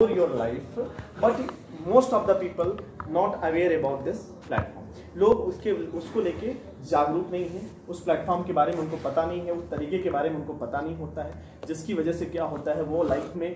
your life, but most of the people not aware about this platform. लोग उसको लेके जागरूक नहीं है, उस प्लेटफॉर्म के बारे में उनको पता नहीं है, उस तरीके के बारे में उनको पता नहीं होता है, जिसकी वजह से क्या होता है वो लाइफ में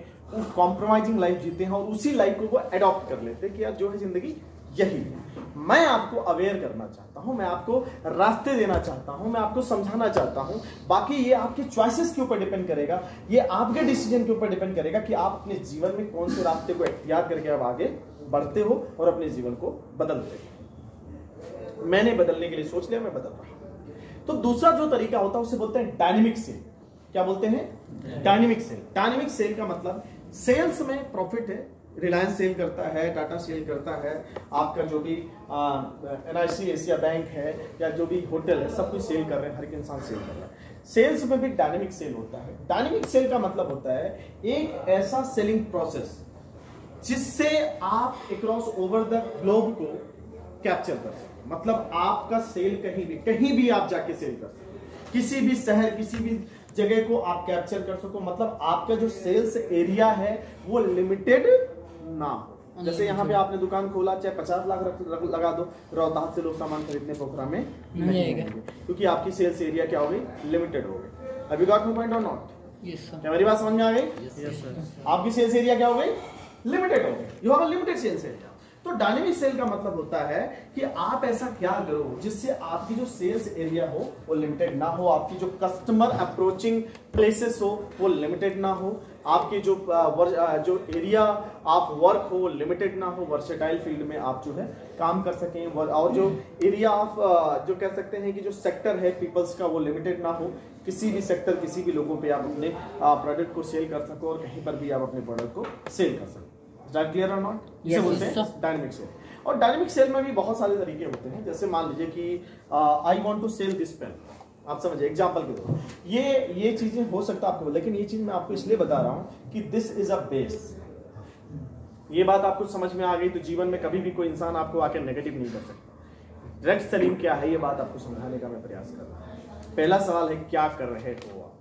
कॉम्प्रोमाइजिंग लाइफ जीते हैं और उसी लाइफ को वो अडॉप्ट कर लेते हैं कि यार जो है जिंदगी यही है। मैं आपको अवेयर करना चाहता हूं, मैं आपको रास्ते देना चाहता हूं, मैं आपको समझाना चाहता हूं। बाकी ये आपके चॉइसेस के ऊपर डिपेंड करेगा, ये आपके डिसीजन के ऊपर डिपेंड करेगा कि आप अपने जीवन में कौन से रास्ते को इख्तियार करके आप आगे बढ़ते हो और अपने जीवन को बदलते हो। मैंने बदलने के लिए सोच लिया, मैं बदल रहा हूं। तो दूसरा जो तरीका होता है उसे बोलते हैं डायनेमिक सेल। क्या बोलते हैं? Dynamic cell. डायनेमिक सेल का मतलब सेल्स में प्रॉफिट है, रिलायंस सेल करता है, टाटा सेल करता है, आपका जो भी NIC एशिया बैंक है या जो भी होटल है सब कुछ सेल कर रहे हैं, हर एक इंसान सेल कर रहा है। सेल्स में भी डायनेमिक सेल होता है। डायनेमिक सेल का मतलब होता है एक ऐसा सेलिंग प्रोसेस जिससे आप अक्रॉस ओवर द ग्लोब को कैप्चर कर सकें। मतलब आपका सेल कहीं भी आप जाके सेल कर सकते, किसी भी शहर, किसी भी जगह को आप कैप्चर कर सको। मतलब आपका जो सेल्स एरिया है वो लिमिटेड ना हो। जैसे यहाँ पे आपने दुकान खोला, चाहे 50 लाख लगा दो, रोहतास से लोग सामान खरीदने पोखरा में नहीं आएंगे, क्योंकि आपकी सेल्स एरिया क्या हो गई? लिमिटेड हो गई। Have you got my point or not? Yes sir. क्या मेरी बात समझ में आ गई? Yes sir. आपकी सेल्स एरिया क्या हो गई? लिमिटेड हो गई। You have a limited sales area. तो डायनेमिक सेल का मतलब होता है कि आप ऐसा क्या करो जिससे आपकी जो सेल्स एरिया हो वो लिमिटेड ना हो, आपकी जो कस्टमर अप्रोचिंग प्लेसेस हो वो लिमिटेड ना हो, आपकी जो एरिया ऑफ वर्क हो वो लिमिटेड ना हो, वर्सेटाइल फील्ड में आप जो है काम कर सकें। और जो एरिया ऑफ जो कह सकते हैं कि जो सेक्टर है पीपल्स का वो लिमिटेड ना हो, किसी भी सेक्टर, किसी भी लोगों पे आप अपने प्रोडक्ट को सेल कर सको और कहीं पर भी आप अपने प्रोडक्ट को सेल कर सको। क्लियर और नॉट? इसे बोलते हैं डायनेमिक सेल। और डायनेमिक सेल में भी बहुत सारे तरीके होते हैं। जैसे मान लीजिए कि I want to sell this pen, आप समझिए एग्जांपल के तौर पर ये चीजें हो सकता है आपको, लेकिन ये चीज मैं आपको इसलिए बता रहा हूं कि दिस इज अ बेस। ये बात आपको समझ में आ गई तो जीवन में कभी भी कोई इंसान आपको आके नेगेटिव नहीं कर सकता। डायरेक्ट सेलिंग क्या है ये बात आपको समझाने का मैं प्रयास कर रहा हूं। पहला सवाल है क्या कर रहे हो आप?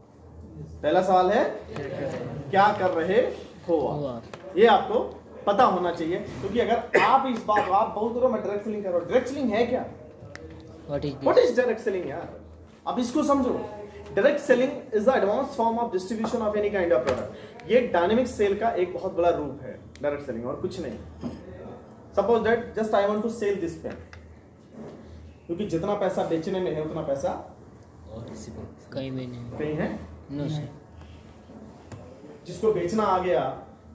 पहला सवाल है क्या कर रहे हो? ये आपको पता होना चाहिए, क्योंकि अगर आप इस बात आप बहुत दूर मैं डायरेक्ट सेलिंग कर रहा हूं, डायरेक्ट सेलिंग है क्या? व्हाट इज डायरेक्ट सेलिंग यार? अब इसको समझो। Direct selling is the advance form of distribution of any kind of product. ये डायनेमिक सेल का एक बहुत बड़ा रूप है डायरेक्ट सेलिंग, और कुछ नहीं। Suppose that just I want to sell this pen, क्योंकि जितना पैसा बेचने में है उतना पैसा कहीं में नहीं, कहीं है नो सर। जिसको बेचना आ गया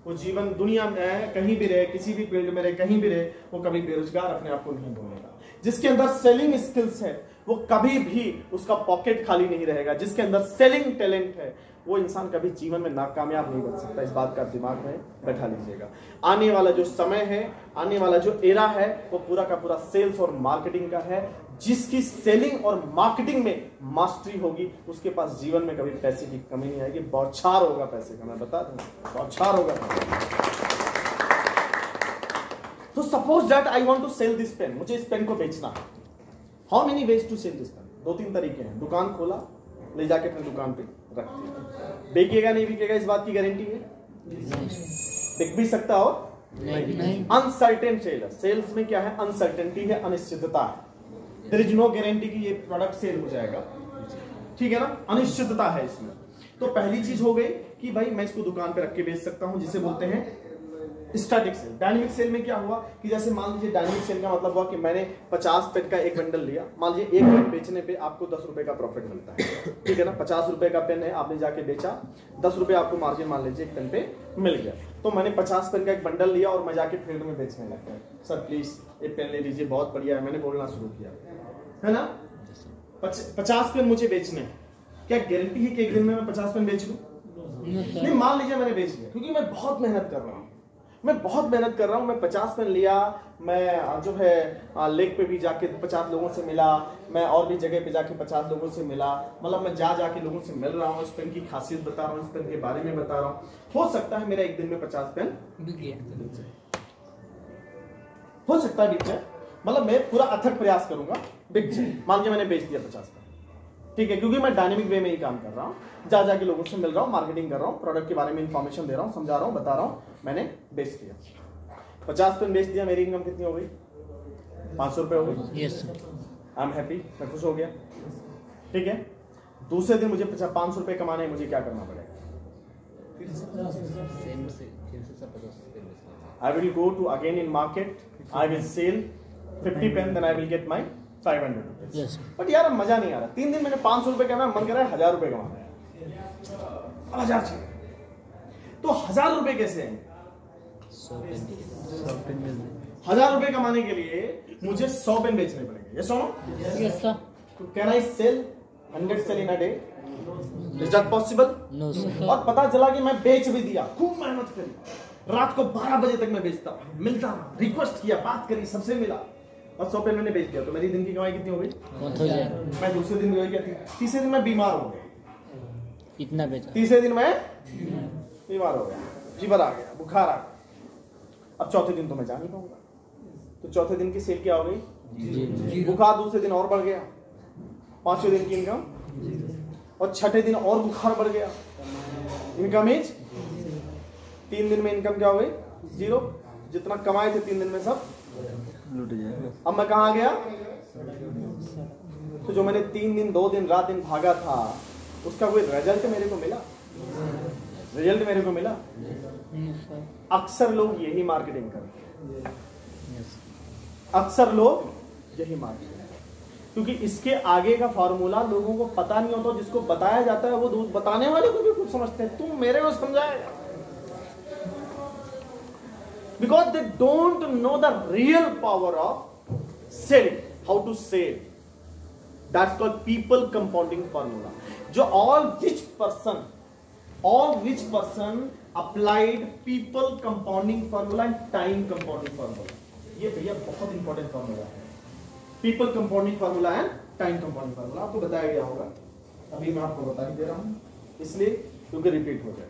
वो जीवन दुनिया में कहीं भी रहे, किसी भी फील्ड में रहे, कहीं भी रहे, वो कभी बेरोजगार अपने आप को नहीं बोलेगा। जिसके अंदर सेलिंग स्किल्स है वो कभी भी उसका पॉकेट खाली नहीं रहेगा। जिसके अंदर सेलिंग टैलेंट है वो इंसान कभी जीवन में नाकामयाब नहीं बन सकता। इस बात का दिमाग में बैठा लीजिएगा। आने वाला जो समय है, आने वाला जो एरा है वो पूरा का पूरा सेल्स और मार्केटिंग का है। जिसकी सेलिंग और मार्केटिंग में मास्टरी होगी उसके पास जीवन में कभी पैसे की कमी नहीं आएगी। बौछार होगा पैसे का, मैं बता दूं, बौछार होगा। तो suppose that I want to sell this pen, मुझे इस पेन को बेचना है। How many ways to sell this pen? 2-3 तरीके हैं। दुकान खोला, ले जाके अपनी दुकान पे रख दिया। बिकेगा नहीं बिकेगा इस बात की गारंटी है? बिक भी सकता हो नहीं। अनसर्टेन सेल है। सेल्स में क्या है? अनसर्टेनिटी है, अनिश्चितता है। देयर इज नो गारंटी कि ये प्रोडक्ट सेल हो जाएगा, ठीक है ना? अनिश्चितता है इसमें। तो पहली चीज हो गई कि भाई मैं इसको दुकान पे रख के बेच सकता हूं, जिसे बोलते हैं स्टैटिक सेल। डायनेमिक सेल में क्या हुआ कि जैसे मान लीजिए डायनेमिक सेल का मतलब हुआ कि मैंने 50 पेन का एक बंडल लिया। मान लीजिए एक पेन बेचने पे आपको 10 रुपए का प्रॉफिट मिलता है, ठीक है ना? 50 रुपए का पेन है, आपने जाके बेचा, 10 रुपए आपको मार्जिन मान लीजिए एक पेन पे मिल गया। तो मैंने 50 पेन का एक बंडल लिया और मैं जाके फील्ड में बेचने लग गया। सर प्लीज एक पेन ले लीजिए, बहुत बढ़िया है। मैंने बोलना शुरू किया, है ना? 50 पेन मुझे बेचने, क्या गारंटी है कि एक दिन में मैं 50 पेन बेच लूं? नहीं। मान लीजिए मैंने बेच लिया, क्योंकि मैं बहुत मेहनत कर रहा हूं। मैं 50 पेन लिया, मैं जो है लेक पे भी जाके 50 लोगों से मिला, मैं और भी जगह पे जाके 50 लोगों से मिला। मतलब मैं जाके लोगों से मिल रहा हूँ, इस पेन की खासियत बता रहा हूँ, इस पेन के बारे में बता रहा हूँ। हो सकता है मेरा एक दिन में 50 पेन बिक जाए, हो सकता है बिक जाए। मतलब मैं पूरा अथक प्रयास करूंगा बिक जाए। मान लीजिए मैंने बेच दिया 50 पेन, ठीक है, क्योंकि मैं डायनेमिक वे में ही काम कर रहा हूँ, जा जाके लोगों से मिल रहा हूँ, मार्केटिंग कर रहा हूँ, प्रोडक्ट के बारे में इंफॉर्मेशन दे रहा हूँ, समझा रहा हूँ, बता रहा हूँ, मैंने बेच दिया, 50 पेन बेच दिया, मेरी इनकम कितनी हो गई? 500 रुपये हो गई। Yes sir. I am happy, मैं खुश हो गया। ठीक है, दूसरे दिन मुझे 500 रुपये कमाने हैं, मुझे क्या करना पड़ेगा? I will go to again in market, I will sell 50 pen, then I will get my 500 rupees. Yes. But यार मजा नहीं आ रहा, 3 दिन मैंने 500 रुपए कमाया, मन कर रहा है 1000 रुपए कमाना है, 1000 चाहिए, तो 1000 रुपए कैसे आएंगे? 1000 रुपए कमाने के लिए मुझे 100 पेन बेचने पड़ेंगे, यस और no? Yes sir. Can I sell 100 sell in a day? Is that possible? No sir. और पता चला कि मैं बेच भी दिया, खूब मेहनत करी, रात को 12 बजे तक मैं बेचता मिलता, रिक्वेस्ट किया, बात करी, सबसे मिला और 100 पेन मैंने बेच दिया, तो मेरी दिन की कमाई कितनी हो गई? 1000। मैं दूसरे दिन क्या थी, तीसरे दिन मैं बीमार हो गया, इतना बेचा। तीसरे दिन मैं बीमार हो गया, फीवर आ गया, बुखार आ गया, अब चौथे दिन तो मैं जा नहीं पाऊंगा, तो चौथे दिन की सेल क्या हो गई? बुखार दूसरे दिन और बढ़ गया, पांचवें दिन की इनकम, और छठे दिन और बुखार बढ़ गया, इनकम इज 3 दिन में इनकम क्या हो गई? 0। जितना कमाए थे 3 दिन में सब लूट गया। अब मैं कहां गया? तो जो मैंने 3 दिन 2 दिन रात दिन भागा था, उसका कोई रिजल्ट मेरे को मिला? रिजल्ट मेरे को मिला? अक्सर लोग यही मार्केटिंग करते हैं, अक्सर लोग यही मार्केटिंग, क्योंकि इसके आगे का फॉर्मूला लोगों को पता नहीं होता, जिसको बताया जाता है वो बताने वाले को भी कुछ समझते हैं, तुम मेरे को समझाएगा, because they don't know the real power of selling, how to sell. That's called people compounding formula. जो all rich person applied people compounding formula and time compounding formula. ये भैया बहुत इंपॉर्टेंट फॉर्मूला है, people compounding formula and time compounding formula. आपको बताया गया होगा, अभी मैं आपको बता ही दे रहा हूं, इसलिए क्योंकि रिपीट हो जाए।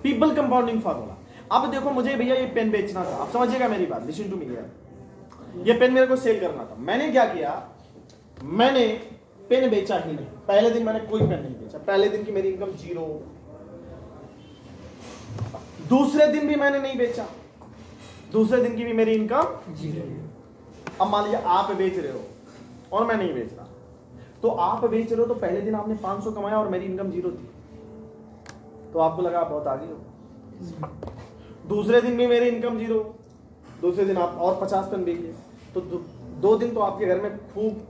people compounding formula. अब देखो, मुझे भैया ये पेन बेचना था, आप समझिएगा मेरी बात, लिसन टू मी हियर। ये पेन मेरे को सेल करना था, मैंने क्या किया, मैंने पेन बेचा ही नहीं, पहले दिन मैंने कोई पेन नहीं बेचा, पहले दिन की मेरी इनकम 0, दूसरे दिन भी मैंने नहीं बेचा, दूसरे दिन की भी मेरी इनकम 0। अब मान लीजिए आप बेच रहे हो और मैं नहीं बेच रहा, तो आप बेच रहे हो तो पहले दिन आपने 500 कमाया और मेरी इनकम 0 थी, तो आपको लगा आप बहुत आगे हो। दूसरे दिन भी मेरी इनकम 0, दूसरे दिन आप और 50 पेन बेच लिए, तो 2 दिन तो आपके घर में खूब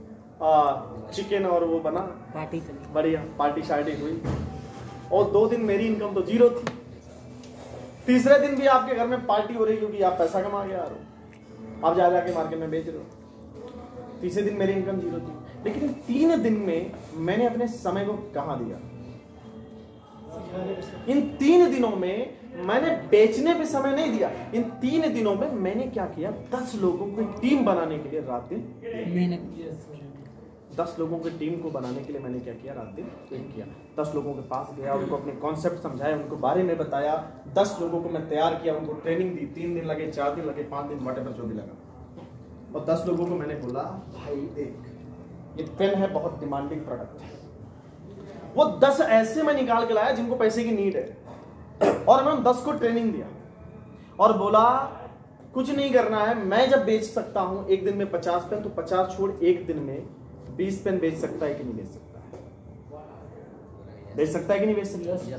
चिकन और वो बना, पार्टी चली, बढ़िया पार्टी शार्टी हुई, और 2 दिन मेरी इनकम तो 0 थी। तीसरे दिन भी आपके घर में पार्टी हो रही क्योंकि आप पैसा कमा के आ रहे हो, आप जा जाके मार्केट में बेच रहे हो। तीसरे दिन मेरी इनकम 0 थी, लेकिन 3 दिन में मैंने अपने समय को कहां दिया? इन 3 दिनों में मैंने बेचने पे समय नहीं दिया, इन 3 दिनों में मैंने क्या किया, 10 लोगों की टीम बनाने के लिए रात दिन मेहनत, 10 लोगों की टीम को बनाने के लिए मैंने क्या किया, रात दिन एक किया, 10 लोगों के पास गया, उनको अपने कॉन्सेप्ट समझाया, उनको बारे में बताया, 10 लोगों को मैं तैयार किया, उनको ट्रेनिंग दी, 3 दिन लगे, 4 दिन लगे, 5 दिन, व्हाटएवर जो भी लगा, और 10 लोगों को मैंने बोला, भाई देख ये पेन है, बहुत डिमांडिंग प्रोडक्ट है, वो 10 ऐसे मैं निकाल के लाया जिनको पैसे की नीड है, और मैं उन 10 को ट्रेनिंग दिया और बोला कुछ नहीं करना है, मैं जब बेच सकता हूं एक दिन में 50 पेन, तो 50 छोड़ एक दिन में 20 पेन बेच सकता है कि नहीं बेच सकता है? बेच सकता है कि नहीं बेच सकता?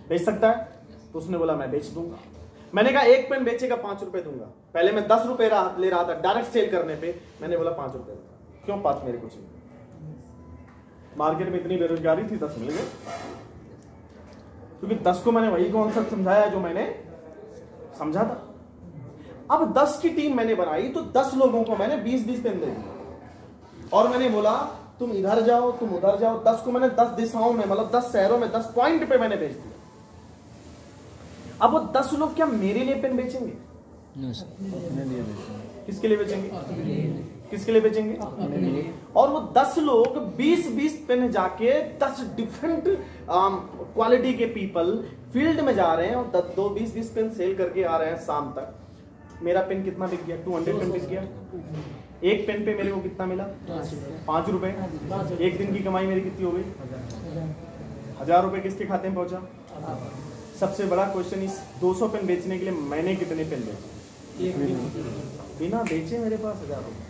बेच सकता है। तो उसने बोला मैं बेच दूंगा। मैंने कहा एक पेन बेचेगा 5 रुपए दूंगा। पहले मैं 10 रुपए ले रहा था डायरेक्ट सेल करने पे, मैंने बोला 5 रुपए दूंगा। क्यों 5 मेरे को चाहिए? मार्केट में इतनी बेरोजगारी थी, 10 मिल गए, क्योंकि 10 को मैंने वही कॉन्सेप्ट समझाया जो मैंने समझा था। अब 10 की टीम मैंने बनाई, तो 10 लोगों को मैंने 20-20 पेन दे दिए और मैंने बोला तुम इधर जाओ, तुम उधर जाओ। 10 को मैंने 10 दिशाओं में, मतलब 10 शहरों में 10 पॉइंट पे मैंने बेच दिया। अब वो 10 लोग क्या मेरे लिए पेन बेचेंगे? अपने लिए बेचेंगे। किसके लिए बेचेंगे? किसके लिए बेचेंगे? अपने लिए। और वो 10 लोग 20-20 पेन जाके 10 डिफरेंट क्वालिटी के पीपल फील्ड में जा रहे हैं और 20-20 पेन सेल करके आ रहे हैं। शाम तक मेरा पेन कितना बिक गया? 200 पेन बिक गया। एक पेन पे मेरे को कितना मिला? 5 रुपए। एक दिन की कमाई मेरी कितनी हो गई? 1000 रुपए किसके खाते में पहुंचा? सबसे बड़ा क्वेश्चन, इस 200 पेन बेचने के लिए मैंने कितने पेन बेचे? बिना बेचे मेरे पास 1000 रुपए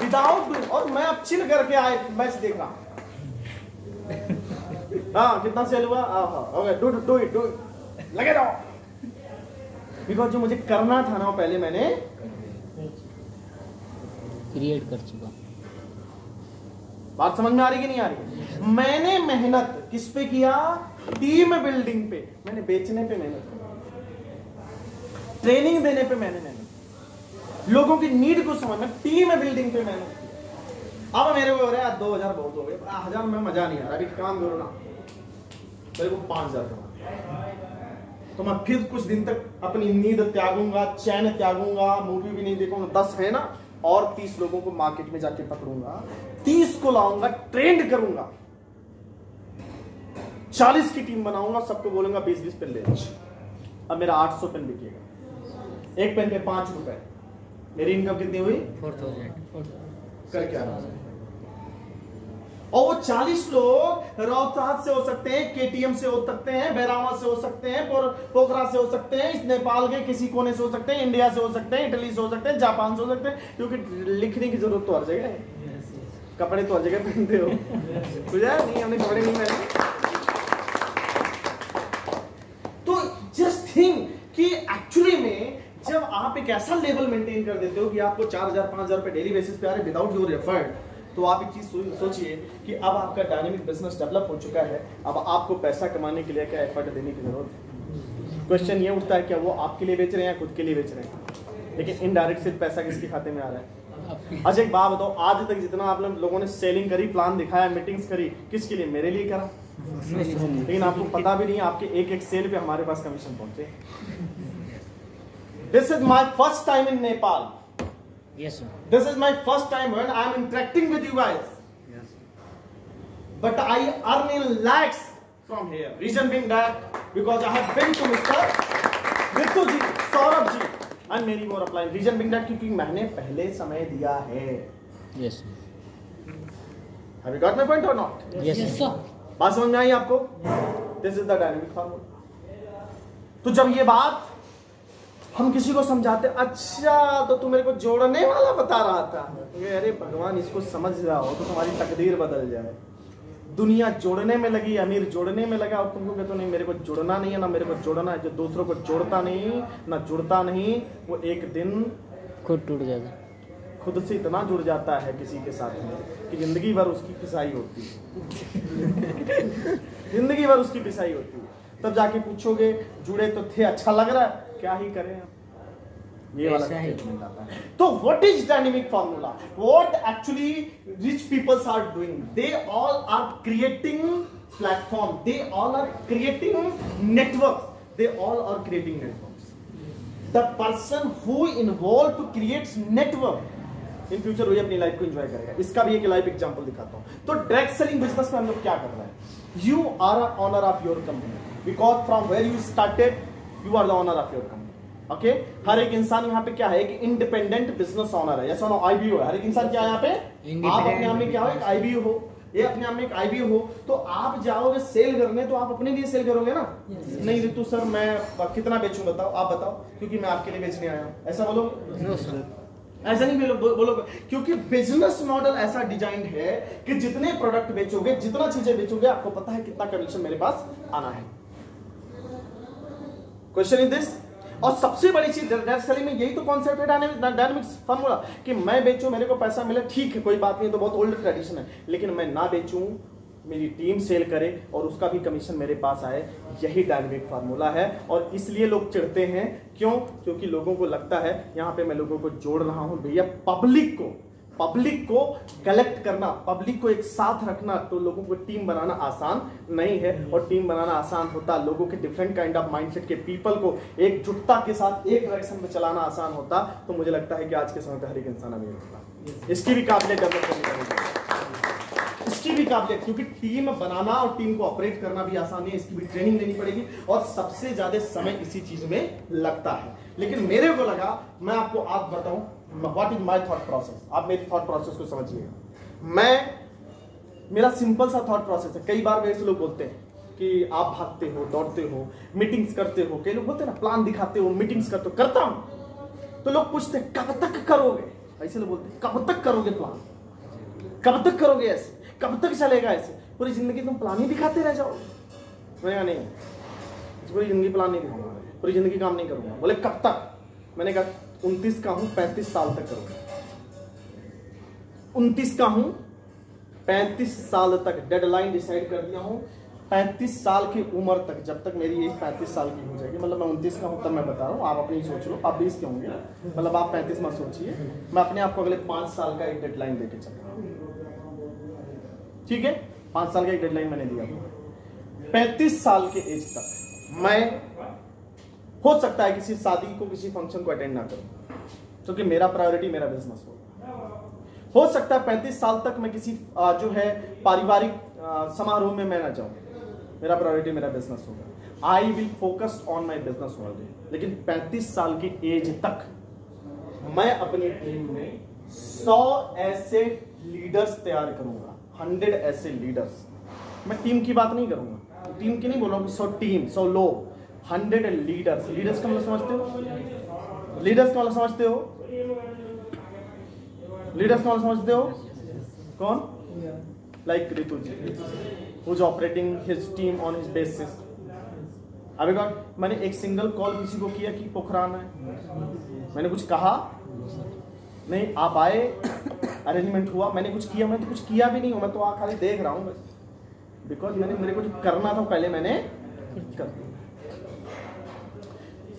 विदाउट। और मैं अब चिल करके आए मैच देख रहा हूं। हाँ, कितना सेल हुआ? ओके, डू इट लगे रहो। बिकॉज जो मुझे करना था ना वो पहले मैंने क्रिएट कर चुका। बात समझ में आ रही कि नहीं आ रही? मैंने मेहनत किस पे किया? टीम बिल्डिंग पे। मैंने बेचने पे मेहनत की, ट्रेनिंग देने पे मैंने मेहनत की, लोगों की नीड को समझना, टीम बिल्डिंग पे मेहनत की। अब मेरे को हो रहा है 2000 बहुत हो गए, 1000 में मजा नहीं आ रहा। अभी काम करो ना, मेरे को 5000 कमा, तो मैं फिर कुछ दिन तक अपनी नींद त्यागूंगा, चैन त्यागूंगा, मूवी भी नहीं देखूंगा। 10 है ना, और 30 लोगों को मार्केट में जाके पकड़ूंगा, 30 को लाऊंगा, ट्रेंड करूंगा, 40 की टीम बनाऊंगा, सबको बोलूंगा 20-20 पेन ले। अब मेरा 800 पेन बिकेगा, एक पेन पे 5 रुपए, मेरी इनकम कितनी हुई? 4000। कर क्या रहा है? और वो 40 लोग रोहतास से हो सकते हैं, केटीएम से हो सकते हैं, बैरामा से हो सकते हैं, पोखरा से हो सकते हैं, इस नेपाल के किसी कोने से हो सकते हैं, इंडिया से हो सकते हैं, इटली से हो सकते हैं, जापान से हो सकते हैं, क्योंकि लिखने की जरूरत तो हर जगह है। कपड़े तो हर जगह पहनते हो, बुझा नहीं? हमने कपड़े नहीं पहने। तो जस्ट थिंक कि एक्चुअली में जब आप एक ऐसा लेवल मेंटेन कर देते हो कि आपको 4000-5000 रुपए डेली बेसिस पे आ रहे विदाउट योर एफर्ट, तो आप एक चीज सोचिए कि अब आपका डायनेमिक बिजनेस डेवलप हो चुका है। अब आपको पैसा कमाने के लिए क्या एफर्ट देने की जरूरत है? क्वेश्चन ये उठता है, क्या वो आपके लिए बेच रहे हैं या खुद के लिए बेच रहे हैं? लेकिन इनडायरेक्ट सिर्फ पैसा किसके खाते में आ रहा है? अच्छा एक बात बताओ, आज तक जितना आप लोगों ने सेलिंग करी, प्लान दिखाया, मीटिंग्स करी, किसके लिए? मेरे लिए करा। लेकिन आपको पता भी नहीं है आपके एक सेल पे हमारे पास कमीशन पहुंचे। This is my first time in Nepal. Yes, sir. This is my first time when I am interacting with you guys. Yes. But I earn in lakhs from here. Reason being that because I have been to Mr. Ritu ji, Saurabh ji, and many more applying. Reason being that क्योंकि मैंने पहले समय दिया है. Yes, sir. Have you got my point or not? Yes, sir. बात समझ में आई आपको? This is the dynamic formula. तो जब ये बात हम किसी को समझाते, अच्छा तो तू मेरे को जोड़ने वाला बता रहा था, अरे भगवान इसको समझ रहा हो तो तुम्हारी तकदीर बदल जाए। दुनिया जोड़ने में लगी, अमीर जोड़ने में लगा, और तुमको कहते नहीं मेरे को जोड़ना नहीं है, ना मेरे को जोड़ना है। जो दूसरों को जोड़ता नहीं, ना जुड़ता नहीं, वो एक दिन खुद टूट जाता, खुद से इतना जुड़ जाता है किसी के साथ में कि जिंदगी भर उसकी पिसाई होती है। जिंदगी भर उसकी पिसाई होती है। तब जाके पूछोगे जुड़े तो थे, अच्छा लग रहा है, क्या ही करें, ये वाला स्टेटमेंट आता है। तो what is dynamic formula? What actually rich peoples are doing? They all are creating platform, they all are creating network, they all are creating network. The person who involve to create network in future वही अपनी life को enjoy करेगा। इसका भी एक live example दिखाता हूं। तो डायरेक्ट सेलिंग बिजनेस में हम लोग क्या कर रहे हैं? You are a owner of your company, because from where you started you are the owner of your company. Okay, हर एक इंसान यहाँ पे क्या है कि इंडिपेंडेंट बिजनेस ओनर है, या सुनो आईबीओ है। हर एक इंसान क्या है यहाँ पे? आप अपने आप में क्या हो? एक आईबीओ हो, ये अपने आप में एक आईबीओ हो। तो आप जाओगे सेल करने तो आप अपने लिए सेल करोगे ना? नहीं रितु सर मैं कितना बेचूं बताओ, आप बताओ, क्योंकि मैं आपके लिए बेचने आया हूं, ऐसा बोलोगे? नो सर, ऐसा नहीं बोलोगे, क्योंकि बिजनेस मॉडल ऐसा डिजाइन है कि जितने प्रोडक्ट बेचोगे, जितना चीजें बेचोगे, आपको पता है कितना कमीशन मेरे पास आना है। Question is this. और सबसे बड़ी चीज डायरेक्ट सेलिंग में यही तो कॉन्सेप्ट है डायनेमिक्स फार्मूला, कि मैं बेचूं मेरे को पैसा मिले, ठीक है कोई बात नहीं, तो बहुत ओल्ड ट्रेडिशन है। लेकिन मैं ना बेचूं, मेरी टीम सेल करे और उसका भी कमीशन मेरे पास आए, यही डायनेमिक फार्मूला है। और इसलिए लोग चिढ़ते हैं, क्यों? क्योंकि लोगों को लगता है यहाँ पे मैं लोगों को जोड़ रहा हूं। भैया पब्लिक को कलेक्ट करना, पब्लिक को एक साथ रखना, तो लोगों को टीम बनाना आसान नहीं है। और टीम बनाना आसान होता, लोगों के डिफरेंट काइंड ऑफ माइंडसेट के पीपल को एकजुटता के साथ एक डायरेक्शन में चलाना आसान होता, तो मुझे लगता है कि आज के समय पे हर एक इंसान अमीर होता। इसकी भी काबिलियत डेवलप करनी पड़ेगी, इसकी भी भी काबिलियत, क्योंकि टीम बनाना और टीम को ऑपरेट करना भी आसान है, इसकी भी ट्रेनिंग लेनी पड़ेगी और सबसे ज्यादा समय इसी चीज में लगता है। लेकिन मेरे को लगा मैं आपको आज बताऊं what is my thought process. आप मेरी थॉट प्रोसेस को समझिए। मेरा सिंपल सा थॉट प्रोसेस है। कई बार मेरे से लोग बोलते हैं कि आप भागते हो, दौड़ते हो, मीटिंग्स करते हो, कई लोग बोलते हैं ना प्लान दिखाते हो, मीटिंग्स करते हो, करता हूं। तो लोग पूछते हैं कब तक करोगे, ऐसे लोग बोलते हैं कब तक करोगे प्लान, कब तक करोगे ऐसे, कब तक चलेगा ऐसे, पूरी जिंदगी तुम प्लान ही दिखाते रह जाओ। मैंने कहा नहीं, पूरी जिंदगी प्लान नहीं दिखाऊंगा, पूरी जिंदगी काम नहीं करूंगा। बोले कब तक, मैंने कहा 29 का हूं, 35 साल तक करूंगा। 29 का हूं, 35 साल तक डेडलाइन डिसाइड कर दिया हूं। 35 साल की उम्र तक, जब तक मेरी एज 35 साल की हो जाएगी, मतलब मैं 29 का हूं तब मैं बता रहा हूं, आप अपनी सोच लो, आप 20 के होंगे, मतलब आप 35 मत सोचिए, मैं अपने आप को अगले 5 साल का एक डेडलाइन देके चल रहा हूं। ठीक है, 5 साल का एक डेडलाइन मैंने दिया। 35 साल के एज तक मैं, हो सकता है किसी शादी को, किसी फंक्शन को अटेंड ना करूं, क्योंकि मेरा प्रायोरिटी मेरा बिजनेस हो सकता है 35 साल तक मैं किसी जो है पारिवारिक समारोह में मैं ना जाऊं, मेरा प्रायोरिटी मेरा बिजनेस होगा। I will focus on my business only. लेकिन 35 साल की एज तक मैं अपनी टीम में 100 ऐसे लीडर्स तैयार करूंगा, 100 ऐसे लीडर्स। मैं टीम की बात नहीं करूंगा, टीम की नहीं बोल रहा हूं, 100 टीम, 100 लोग, 100 लीडर्स। लीडर्स का मतलब समझते हो? लीडर्स का मतलब समझते हो? लीडर्स का मतलब समझते हो? कौन? Like Ritu ji, who is operating his team on his basis। अभी मैंने एक सिंगल कॉल किसी को किया कि पोखरान है, मैंने कुछ कहा नहीं, आप आए, अरेंजमेंट हुआ, मैंने कुछ किया? मैंने तो कुछ किया भी नहीं हूं, मैं तो खाली देख रहा हूं बस, बिकॉज मेरे को जो करना था पहले मैंने कर दिया।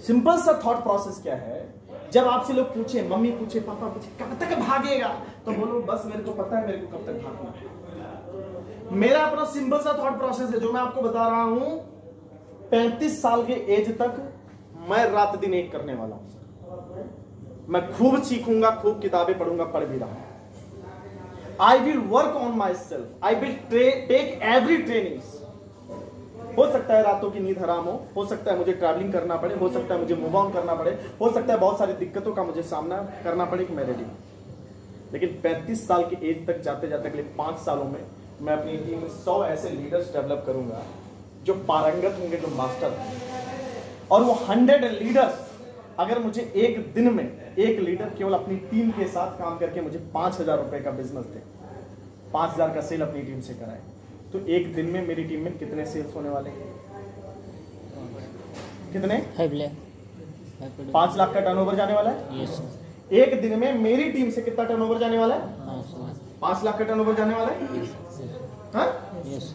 सिंपल सा थॉट प्रोसेस क्या है, जब आपसे लोग पूछे, मम्मी पूछे, पापा पूछे कब तक भागेगा, तो बोलो बस मेरे को पता है मेरे को कब तक भागना है। मेरा अपना सिंपल सा थॉट प्रोसेस है जो मैं आपको बता रहा हूं। 35 साल के एज तक मैं रात दिन एक करने वाला हूं। मैं खूब सीखूंगा, खूब किताबें पढ़ूंगा, पढ़ भी रहा हूं। I will work on myself, I will take every trainings. हो सकता है रातों की नींद हराम हो सकता है मुझे ट्रैवलिंग करना पड़े, हो सकता है मुझे मूव ऑन करना पड़े, हो सकता है बहुत सारी दिक्कतों का मुझे सामना करना पड़े कि मैं रेडी हूं। लेकिन 35 साल की एज तक जाते जाते अगले 5 सालों में मैं अपनी टीम में 100 ऐसे लीडर्स डेवलप करूंगा जो पारंगत होंगे, जो मास्टर होंगे। और वो 100 लीडर्स, अगर मुझे एक दिन में एक लीडर केवल अपनी टीम के साथ काम करके मुझे 5,000 रुपए का बिजनेस दे, 5,000 का सेल अपनी टीम से कराए, तो एक दिन में मेरी टीम में कितने सेल्स होने वाले हैं? कितने? 5 लाख का टर्नओवर जाने वाला है। यस। एक दिन में मेरी टीम से कितना टर्नओवर जाने वाला है? 5 लाख का टर्नओवर जाने वाला है। हाँ? यस।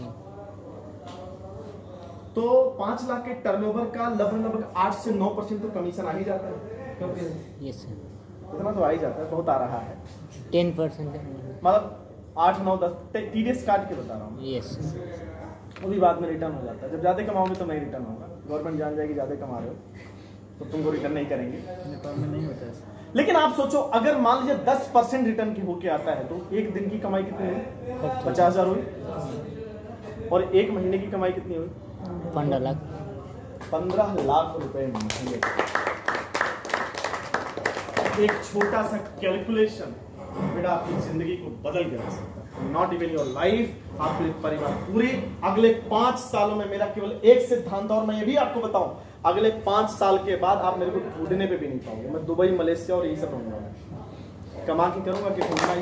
तो 5 लाख के टर्नओवर का लगभग 8 से 9% तो कमीशन आ ही जाता है। यस। इतना तो आ ही जाता है, बहुत आ रहा है। 10%। मतलब 8, 9, 10 टीडीएस काट के बता रहा हूँ। यस। वो भी बाद में रिटर्न हो जाता है। जब ज्यादा कमाओगे तो नहीं रिटर्न होगा, गवर्नमेंट जान जाएगी ज्यादा कमा रहे हो तो तुमको रिटर्न नहीं करेंगे। नेपाल में नहीं होता है। लेकिन आप सोचो, अगर मान लीजिए 10% रिटर्न की होके आता है तो एक दिन की कमाई कितनी हुई? 50,000 हुई। और एक महीने की कमाई कितनी हुई? 15 लाख। 15 लाख रुपए महीने। एक छोटा सा कैलकुलेशन बेटा आपकी जिंदगी को बदल के रख सकता है। नॉट इवन योर लाइफ, आपके परिवार पूरे। अगले 5 सालों में मेरा केवल एक सिद्धांत, और मैं ये भी आपको बताऊं, अगले 5 साल के बाद आप मेरे को ढूंढने पे भी नहीं पाओगे। मैं दुबई, मलेशिया और यही सब रहूंगा, कमा के करूंगा कि ढूंढना ही,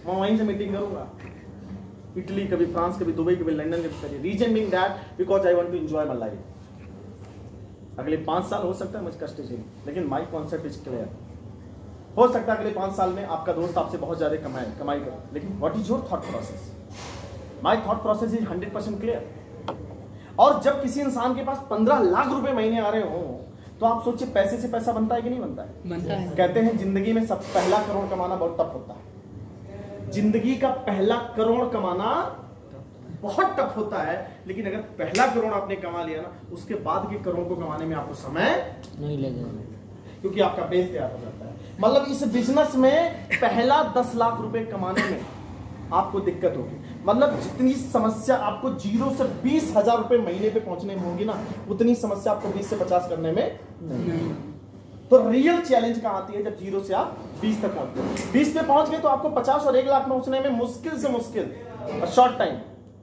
मैं वहीं से मीटिंग करूंगा। इटली, कभी फ्रांस, कभी दुबई, कभी लंदन, कभी reason being that because I want to enjoy my life. अगले 5 साल हो सकता है मुझे कष्ट झेलूं, लेकिन माय कॉन्सेप्ट इज क्लियर। हो सकता है अगले 5 साल में आपका दोस्त आपसे बहुत ज्यादा कमाई करे, लेकिन what is your thought process? My thought process is 100% clear. और जब किसी इंसान के पास 15 लाख रुपए महीने आ रहे हो तो आप सोचिए पैसे से पैसा बनता है कि नहीं बनता है? बनता है। कहते हैं जिंदगी में सब पहला करोड़ कमाना बहुत टफ होता है। जिंदगी का पहला करोड़ कमाना बहुत टफ होता है, लेकिन अगर पहला करोड़ आपने कमा लिया ना, उसके बाद के करोड़ को कमाने में आपको समय नहीं लगेगा। क्योंकि आपका बेस तैयार हो जाता है। मतलब इस बिजनेस में पहला 10 लाख रुपए कमाने में आपको दिक्कत होगी। मतलब जितनी समस्या आपको 0 से 20,000 रुपए महीने पे पहुंचने में होगी ना, उतनी समस्या आपको 20 से 50 करने में नहीं। तो रियल चैलेंज कहां आती है? जब 0 से आप 20 तक पहुंचते हैं। 20 पे पहुंच गए तो आपको 50 और 1 लाख पहुंचने में मुश्किल से मुश्किल शॉर्ट टाइम,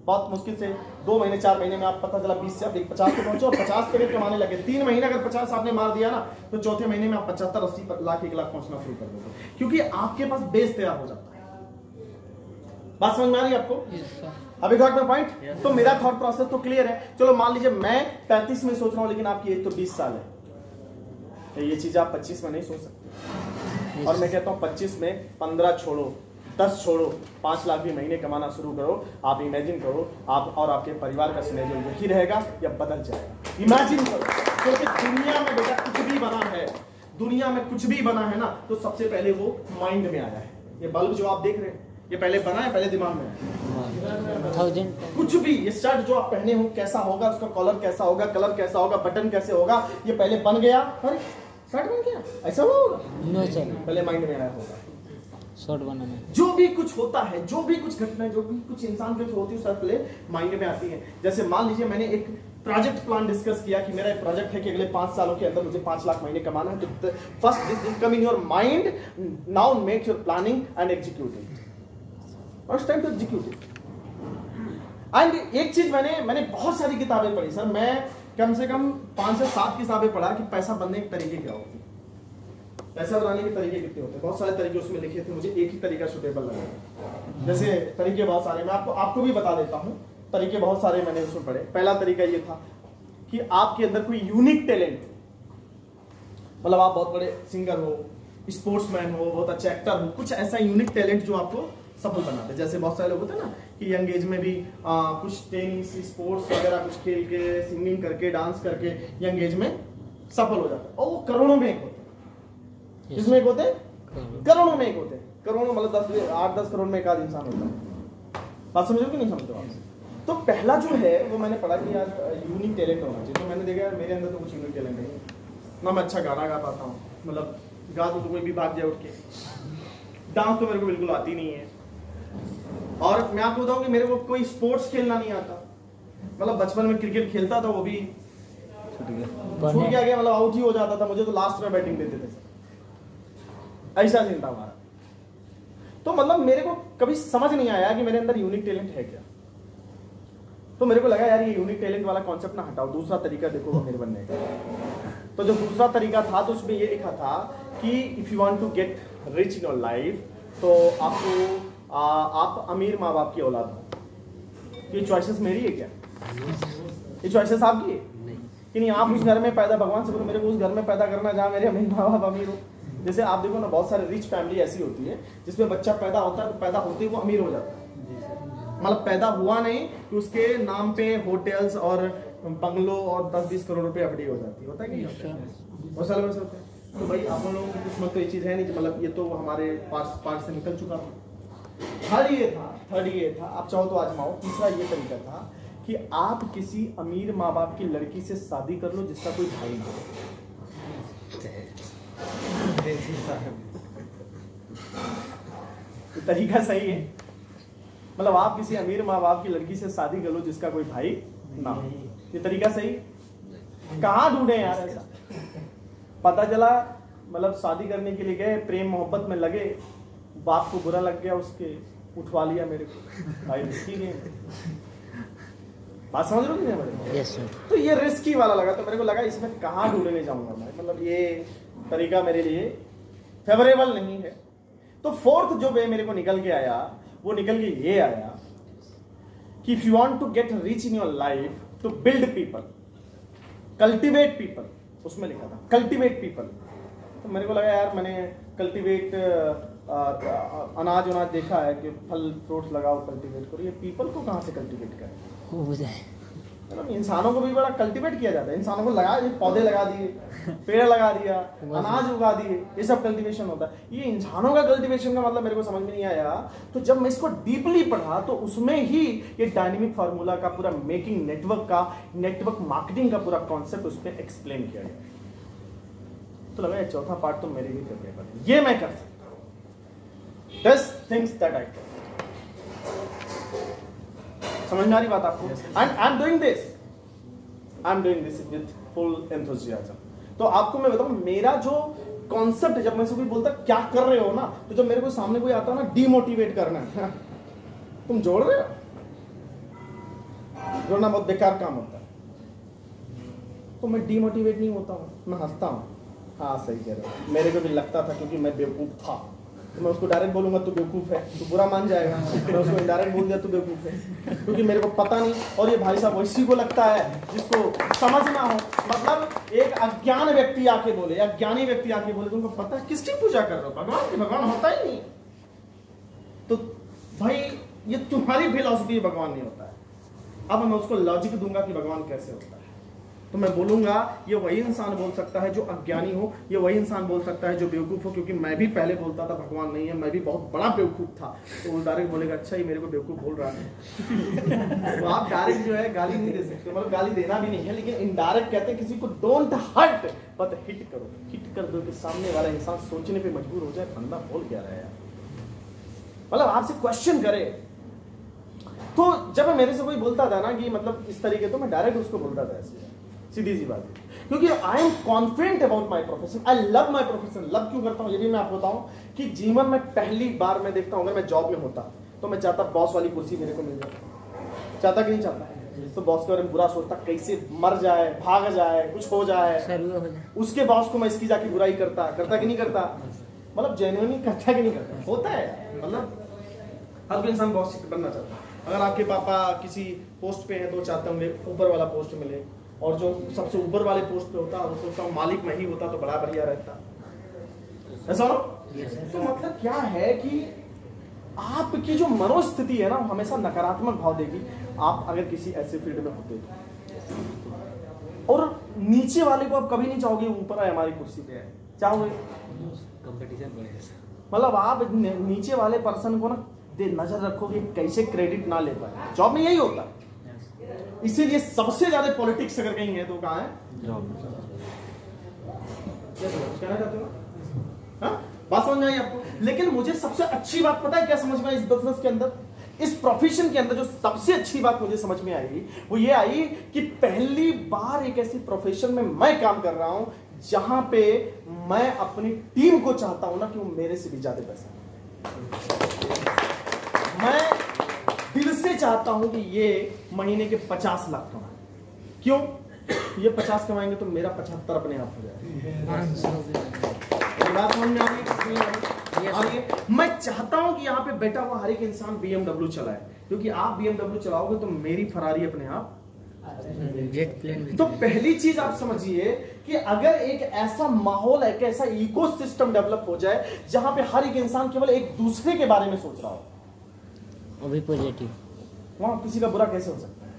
बहुत मुश्किल से 2 महीने 4 महीने में आप पता चला 20 से आप 50 पे पहुंचे और 50 पे कमाने लगे। 3 महीने अगर 50 आपने मार दिया ना, तो चौथे महीने में आप 75, 80 लाख, 1 लाख पहुंचना शुरू कर दोगे, क्योंकि आपके पास बेस तैयार हो जाता है। बात समझ में आ रही है आपको? अभी गॉट माय पॉइंट? तो मेरा थॉट प्रोसेस तो क्लियर है। चलो मान लीजिए मैं 35 में सोच रहा हूं, लेकिन आपकी एज तो 20 साल है, तो ये चीज आप 25 में नहीं सोच सकते। और मैं कहता हूं 25 में 15 छोड़ो, 10 छोड़ो, 5 लाख भी महीने कमाना शुरू करो। आप इमेजिन करो आप और आपके परिवार का सिनेरियो यही रहेगा या बदल जाएगा? इमेजिन करो, क्योंकि दुनिया में बेटा कुछ भी बना है, दुनिया में कुछ भी बना है ना, तो सबसे पहले वो माइंड में आया है। ये बल्ब जो आप देख रहे हैं, ये पहले बना है, पहले दिमाग में है। कुछ भी, ये शर्ट जो आप पहने हो कैसा होगा, उसका कॉलर कैसा होगा, कलर कैसा होगा, बटन कैसे होगा, ये पहले बन गया, अरे शर्ट बन गया, ऐसा होगा? नो सर, पहले माइंड में आया होगा। शर्ट बनाना, जो भी कुछ होता है, जो भी कुछ घटना, जो भी कुछ इंसान जो होती है, सब पहले माइंड में आती है। जैसे मान लीजिए मैंने एक प्रोजेक्ट प्लान डिस्कस किया कि मेरा एक प्रोजेक्ट है कि अगले 5 सालों के अंदर मुझे 5 लाख महीने कमाना है। तो first this come in your mind, now make your planning and execute it. First time to execute it. And एक चीज मैंने बहुत सारी किताबें पढ़ी सर, मैं कम से कम 5 से 7 किताबें पढ़ा कि पैसा बनने के तरीके क्या होते हैं, पैसा बनाने के तरीके कितने होते हैं। बहुत सारे तरीके उसमें लिखे थे, मुझे एक ही तरीका सुटेबल लगा। जैसे तरीके बहुत सारे, मैं आपको भी बता देता हूँ, तरीके बहुत सारे मैंने उसमें पढ़े। पहला तरीका ये था कि आपके अंदर कोई यूनिक टैलेंट, मतलब आप बहुत बड़े सिंगर हो, स्पोर्ट्समैन हो, बहुत अच्छा एक्टर हो, कुछ ऐसा यूनिक टैलेंट जो आपको सफल बनाते। जैसे बहुत सारे लोग होते हैं ना कि यंग एज में भी कुछ टेनिस, स्पोर्ट्स वगैरह कुछ खेल के, सिंगिंग करके, डांस करके यंग एज में सफल हो जाते हैं, और वो करोड़ों में एक होते हैं। किसमें एक होते हैं? करोड़ों में एक होते हैं। करोड़ों मतलब 8-10 करोड़ में एक आध इंसान होता है। बात समझो कि नहीं समझते आप? तो पहला जो है वो मैंने पढ़ा कि यार यूनिक टैलेंट होना चाहिए। तो मैंने देखा यार मेरे अंदर तो कुछ यूनिक टैलेंट नहीं है। ना मैं अच्छा गाना गा पाता हूँ, मतलब गा तो कोई भी भाग जाए उठ के। डांस तो मेरे को बिल्कुल आती नहीं है। और मैं आपको बताऊं कि मेरे को कोई स्पोर्ट्स खेलना नहीं आता। मतलब बचपन में क्रिकेट खेलता था, वो भी छूट गया, मतलब आउट ही हो जाता था। मुझे तो लास्ट में बैटिंग देते थे, ऐसा सीन था हमारा। तो मतलब मेरे को कभी समझ नहीं आया कि मेरे अंदर यूनिक टैलेंट है क्या। तो मेरे को लगा यार ये यूनिक टैलेंट वाला कॉन्सेप्ट ना हटाओ, दूसरा तरीका देखो मेरे बनने का। तो जो दूसरा तरीका था तो उसमें ये लिखा था कि if you want to get rich in your life, तो आपको आप अमीर माँ बाप की औलाद हो। ये चॉइसेस मेरी है क्या? ये चॉइसेस आपकी है कि नहीं? आप उस घर में पैदा, भगवान से बोलो मेरे को उस घर में पैदा करना जहाँ मेरे अमीर माँ बाप अमीर हो। जैसे आप देखो ना, बहुत सारे रिच फैमिली ऐसी होती है जिसमें बच्चा पैदा होता है तो पैदा होते ही वो अमीर हो जाता है। मतलब पैदा हुआ नहीं कि उसके नाम पे होटल्स और बंगलो और 10-20 करोड़ रुपए एफडी हो जाती है। होता है कि बहुत सारे वैसे होते हैं। तो भाई आप लोगों की किस्मत तो ये चीज़ है नहीं कि मतलब ये तो हमारे पार्ट से निकल चुका था। थर्ड ये था, आप चाहो तो आजमाओ। तीसरा ये तरीका था कि आप किसी अमीर माँ बाप की लड़की से शादी कर लो जिसका कोई भाई ना हो। तो तरीका सही है, मतलब आप किसी अमीर माँ बाप की लड़की से शादी कर लो जिसका कोई भाई ना हो। ये तरीका सही? कहाँ ढूंढे यार ऐसा? पता चला मतलब शादी करने के लिए गए, प्रेम मोहब्बत में लगे, बाप को बुरा लग गया, उसके उठवा लिया मेरे को। भाई रिस्की गेम। बात समझ रहे हो कि नहीं मेरे? Yes sir. तो ये रिस्की वाला लगा, तो मेरे को लगा इसमें कहाँ ढूंढने जाऊंगा मैं, मतलब ये तरीका मेरे लिए फेवरेबल नहीं है। तो फोर्थ जो वे मेरे को निकल के आया, वो निकल के ये आया कि if you want to get rich in your life to build people, cultivate people, उसमें लिखा था कल्टिवेट पीपल। तो मेरे को लगा यार मैंने कल्टिवेट अनाज उनाज देखा है कि फल फ्रूट्स लगाओ कल्टिवेट करो, ये पीपल को कहाँ से कल्टिवेट करें? मतलब इंसानों को भी बड़ा कल्टिवेट किया जाता है। इंसानों को लगा, पौधे लगा दिए, पेड़ लगा दिया, अनाज उगा दिए, ये सब कल्टिवेशन होता है। ये इंसानों का कल्टिवेशन का मतलब मेरे को समझ में नहीं आया। तो जब मैं इसको डीपली पढ़ा तो उसमें ही ये डायनेमिक फार्मूला का पूरा मेकिंग नेटवर्क का, नेटवर्क मार्केटिंग का पूरा कॉन्सेप्ट उसमें एक्सप्लेन किया गया। तो लगा ये चौथा पार्ट तो मेरे भी करने पड़े, ये मैं कर सकता हूं। These things that I can। समझ में आ रही बात आपको? And I'm doing this with full enthusiasm। तो आपको मैं बताऊं, मेरा जो कॉन्सेप्ट है, जब मैं से कोई बोलता क्या कर रहे हो ना, तो जब मेरे को सामने कोई आता है ना डीमोटिवेट करना है, तुम जोड़ रहे हो, जोड़ना बहुत बेकार काम होता है। तो मैं डीमोटिवेट नहीं होता हूँ, मैं हंसता हूँ, हाँ सही कह रहे हो, मेरे को भी लगता था क्योंकि मैं बेवकूफ था। तो मैं उसको डायरेक्ट बोलूंगा तू बेवकूफ है, तो बुरा मान जाएगा। मैं उसको इनडायरेक्ट बोल दिया तू बेवकूफ है, क्योंकि मेरे को पता नहीं। और ये भाई साहब वैसी को लगता है जिसको समझ ना हो, मतलब एक अज्ञान व्यक्ति आके बोले या ज्ञानी व्यक्ति आके बोले, तुमको पता है किसकी पूजा कर रहे हो? भगवान की। भगवान होता ही नहीं। तो भाई ये तुम्हारी फिलॉसफी, भगवान नहीं होता है। अब मैं उसको लॉजिक दूंगा कि भगवान कैसे होता है, तो मैं बोलूंगा ये वही इंसान बोल सकता है जो अज्ञानी हो, ये वही इंसान बोल सकता है जो बेवकूफ हो, क्योंकि मैं भी पहले बोलता था भगवान नहीं है, मैं भी बहुत बड़ा बेवकूफ था। तो वो डायरेक्ट बोलेगा अच्छा ही मेरे को बेवकूफ बोल रहा है। तो आप डायरेक्ट जो है गाली नहीं दे सकते, मतलब गाली देना भी नहीं है, लेकिन इनडायरेक्ट कहते हैं किसी को डोंट हर्ट बट हिट करो। हिट कर दो कि सामने वाला इंसान सोचने पे मजबूर हो जाए, बंदा बोल क्या रहा है, मतलब आपसे क्वेश्चन करे। तो जब मेरे से कोई बोलता था ना कि मतलब इस तरीके, तो मैं डायरेक्ट उसको बोलता था ऐसे, सीधी सी बात है, क्योंकि I am confident about my profession. I love my profession. Love क्यों करता हूँ ये भी मैं आपको बताऊं कि जीवन में पहली बार मैं देखता हूँ, अगर मैं जॉब में होता तो मैं चाहता बॉस वाली कुर्सी मेरे को मिल जाए। चाहता कि नहीं चाहता? तो बॉस के बारे में बुरा सोचता, कैसे मर जाए, भाग जाए, कुछ हो जाए। उसके बॉस को मैं इसकी जाके बुराई करता कि नहीं करता? मतलब जेन्युइनली करता कि नहीं करता? होता है, मतलब हर कोई इंसान बॉस बनना चाहता है। अगर आपके पापा किसी पोस्ट पे हैं तो चाहते होंगे ऊपर वाला पोस्ट मिले, और जो सबसे ऊपर वाले पोस्ट पे होता है वो सोचता हूँ मालिक मैं ही होता तो बड़ा बढ़िया रहता। ऐसा हो? तो मतलब क्या है कि आपकी जो मनोस्थिति है ना हमेशा नकारात्मक भाव देगी, आप अगर किसी ऐसे फील्ड में होते तो। और नीचे वाले को आप कभी नहीं चाहोगे ऊपर आए हमारी कुर्सी पे है, चाहोगे? कंपटीशन बढ़ेगा। मतलब आप नीचे वाले पर्सन को ना नजर रखोगे कैसे क्रेडिट ना ले पाए। जॉब में यही होता है, इसीलिए सबसे ज्यादा पॉलिटिक्स अगर कहीं है तो कहाँ है? जॉब। कहना चाहते हो? हाँ, बात समझ में आई आपको? लेकिन मुझे सबसे अच्छी बात पता है क्या समझ में आई इस बिजनेस के अंदर, इस प्रोफेशन के अंदर? जो सबसे अच्छी बात मुझे समझ में आई वो ये आई कि पहली बार एक ऐसी प्रोफेशन में मैं काम कर रहा हूं जहां पे मैं अपनी टीम को चाहता हूं ना कि वो मेरे से भी ज्यादा पैसा, मैं दिल से चाहता हूं कि ये महीने के 50 लाख कमाए। क्यों? ये 50 कमाएंगे तो मेरा 75 अपने आप हो जाएगा। बात समझ में आ रही? मैं चाहता हूं कि यहाँ पे बैठा हुआ हर एक इंसान BMW चलाए, क्योंकि आप BMW चलाओगे तो मेरी फरारी अपने आप जेट प्लेन। तो पहली चीज आप समझिए कि अगर एक ऐसा माहौल, एक ऐसा इकोसिस्टम डेवलप हो जाए जहां पे हर एक इंसान केवल एक दूसरे के बारे में सोच रहा हो, वो भी पॉजिटिव, वहां किसी का बुरा कैसे हो सकता है?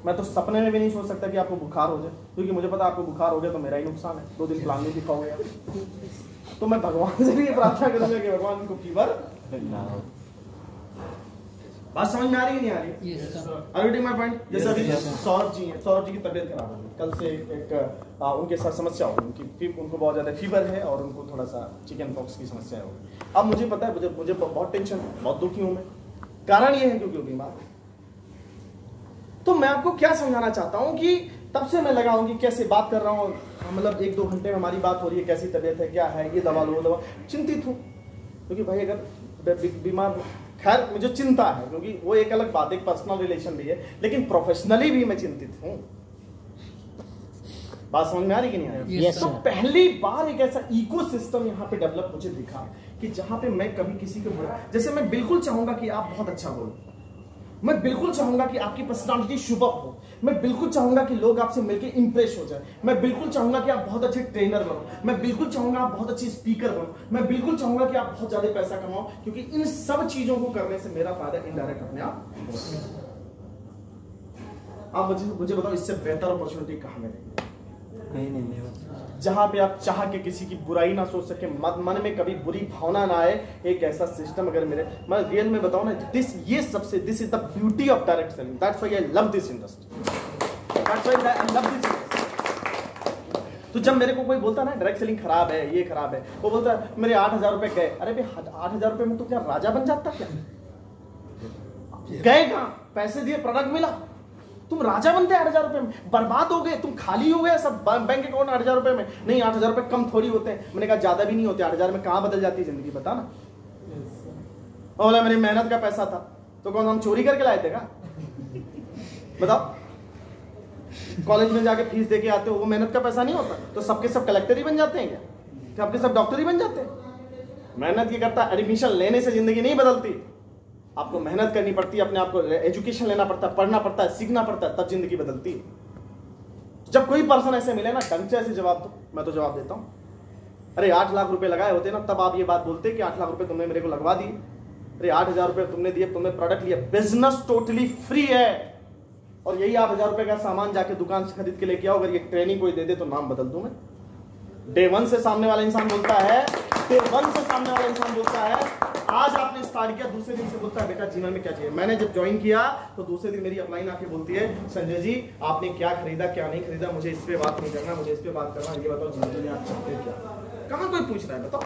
मैं तो सपने में भी नहीं सोच सकता कि आपको बुखार हो जाए, क्योंकि मुझे पता आपको बुखार हो गया तो मेरा ही नुकसान है, 2 दिन प्लान नहीं दिखा हो गया। तो मैं भगवान से भी ये प्रार्थना करूंगा कि भगवान इनको फीवर ना हो। बात समझ में आ रही है नहीं आ रही? Are you getting my point? जैसे अभी सौरभ जी हैं, सौरभ जी की तबीयत खराब हो गई कल से, एक उनके साथ समस्या हो गई, उनको बहुत ज्यादा फीवर है और उनको थोड़ा सा चिकन पॉक्स की समस्या हो गई। अब मुझे पता है, मुझे बहुत टेंशन है, बहुत दुखी हूं मैं। कारण ये है क्योंकि वो बीमार है। तो मैं आपको क्या समझाना चाहता हूं कि तब से मैं लगा हूं कि कैसे बात कर रहा हूं, मतलब 1-2 घंटे में हमारी बात हो रही है, कैसी तबीयत है, क्या है, ये दवा लो, वो दवा। चिंतित हूं क्योंकि भाई अगर बीमार, खैर मुझे चिंता है क्योंकि वो एक अलग बात, एक पर्सनल रिलेशन भी है, लेकिन प्रोफेशनली भी मैं चिंतित हूं। बात समझ में आ रही कि नहीं आ रही? तो पहली बार एक ऐसा इकोसिस्टम यहाँ पे डेवलप मुझे दिखा कि जहां पे मैं कभी किसी को बुरा, जैसे मैं बिल्कुल चाहूंगा कि आप बहुत अच्छा बोलो, मैं बिल्कुल चाहूंगा कि आपकी पर्सनालिटी शुभ हो, मैं बिल्कुल चाहूंगा कि लोग आपसे मिलकर इंप्रेस हो जाए, मैं बिल्कुल चाहूंगा कि आप बहुत अच्छे ट्रेनर बनो, मैं बिल्कुल चाहूंगा आप बहुत अच्छे स्पीकर बनो, मैं बिल्कुल चाहूंगा कि आप बहुत ज्यादा पैसा कमाओ, क्योंकि इन सब चीजों को करने से मेरा फायदा इनडायरेक्ट अपने आप मुझे बताओ इससे बेहतर अपॉर्चुनिटी कहां मिलेगी? कहीं नहीं। जहां पे आप चाह के किसी की बुराई ना सोच सके, मन में कभी बुरी भावना ना आए, एक ऐसा सिस्टम अगर मेरे, मैं रियल में बताऊं ना, this is the beauty of direct selling. That's why I love this industry, that's why I love this industry. तो जब मेरे को कोई बोलता है ना डायरेक्ट सेलिंग खराब है, ये खराब है, वो बोलता है मेरे 8,000 रुपए गए। अरे भाई 8,000 रुपए में तो क्या राजा बन जाता क्या? गए कहां? पैसे दिए, प्रोडक्ट मिला, तुम राजा बनते 8,000 रुपए में? बर्बाद हो गए, तुम खाली हो गए सब बैंक अकाउंट 8,000 रुपए में। नहीं, 8,000 रुपए कम थोड़ी होते हैं। मैंने कहा ज्यादा भी नहीं होते, 8,000 में कहां बदल जाती है जिंदगी, बता ना। बोला मेरी मेहनत का पैसा था, तो कौन हम चोरी करके लाए थे क्या? बताओ, कॉलेज में जाके फीस देके आते हो, वो मेहनत का पैसा नहीं होता? तो सबके सब कलेक्टर ही बन जाते हैं क्या? सबके सब डॉक्टर ही बन जाते हैं? मेहनत ये करता, एडमिशन लेने से जिंदगी नहीं बदलती। आपको मेहनत करनी पड़ती है, अपने आप को एजुकेशन लेना पड़ता है, पढ़ना पड़ता है, सीखना पड़ता है, तब जिंदगी बदलती है। जब कोई पर्सन ऐसे मिले ना, ढंग से ऐसे जवाब दो, मैं तो जवाब देता हूं। अरे 8 लाख रुपए लगाए होते ना, तब आप ये बात बोलते कि 8 लाख रुपए तुमने मेरे को लगवा दिए। अरे 8,000 रुपए तुमने दिए, तुमने प्रोडक्ट लिया, बिजनेस टोटली फ्री है। और यही 8,000 रुपए का सामान जाके दुकान से खरीद के लेके आओ, अगर ये ट्रेनिंग कोई दे दे तो नाम बदल दूं मैं। डे 1 से सामने वाला इंसान बोलता है, डे 1 से सामने वाला इंसान बोलता है, आज आपने स्टार्ट किया, दूसरे दिन से बोलता है बेटा जीवन में क्या चाहिए। मैंने जब ज्वाइन किया तो दूसरे दिन मेरी अपलाइन आके बोलती है, संजय जी आपने क्या खरीदा क्या नहीं खरीदा, मुझे इस पे बात नहीं करना, मुझे इस पे बात करना, ये बताओ जिंदगी में आप चाहते क्या? कहां कोई पूछ रहा है, बताओ।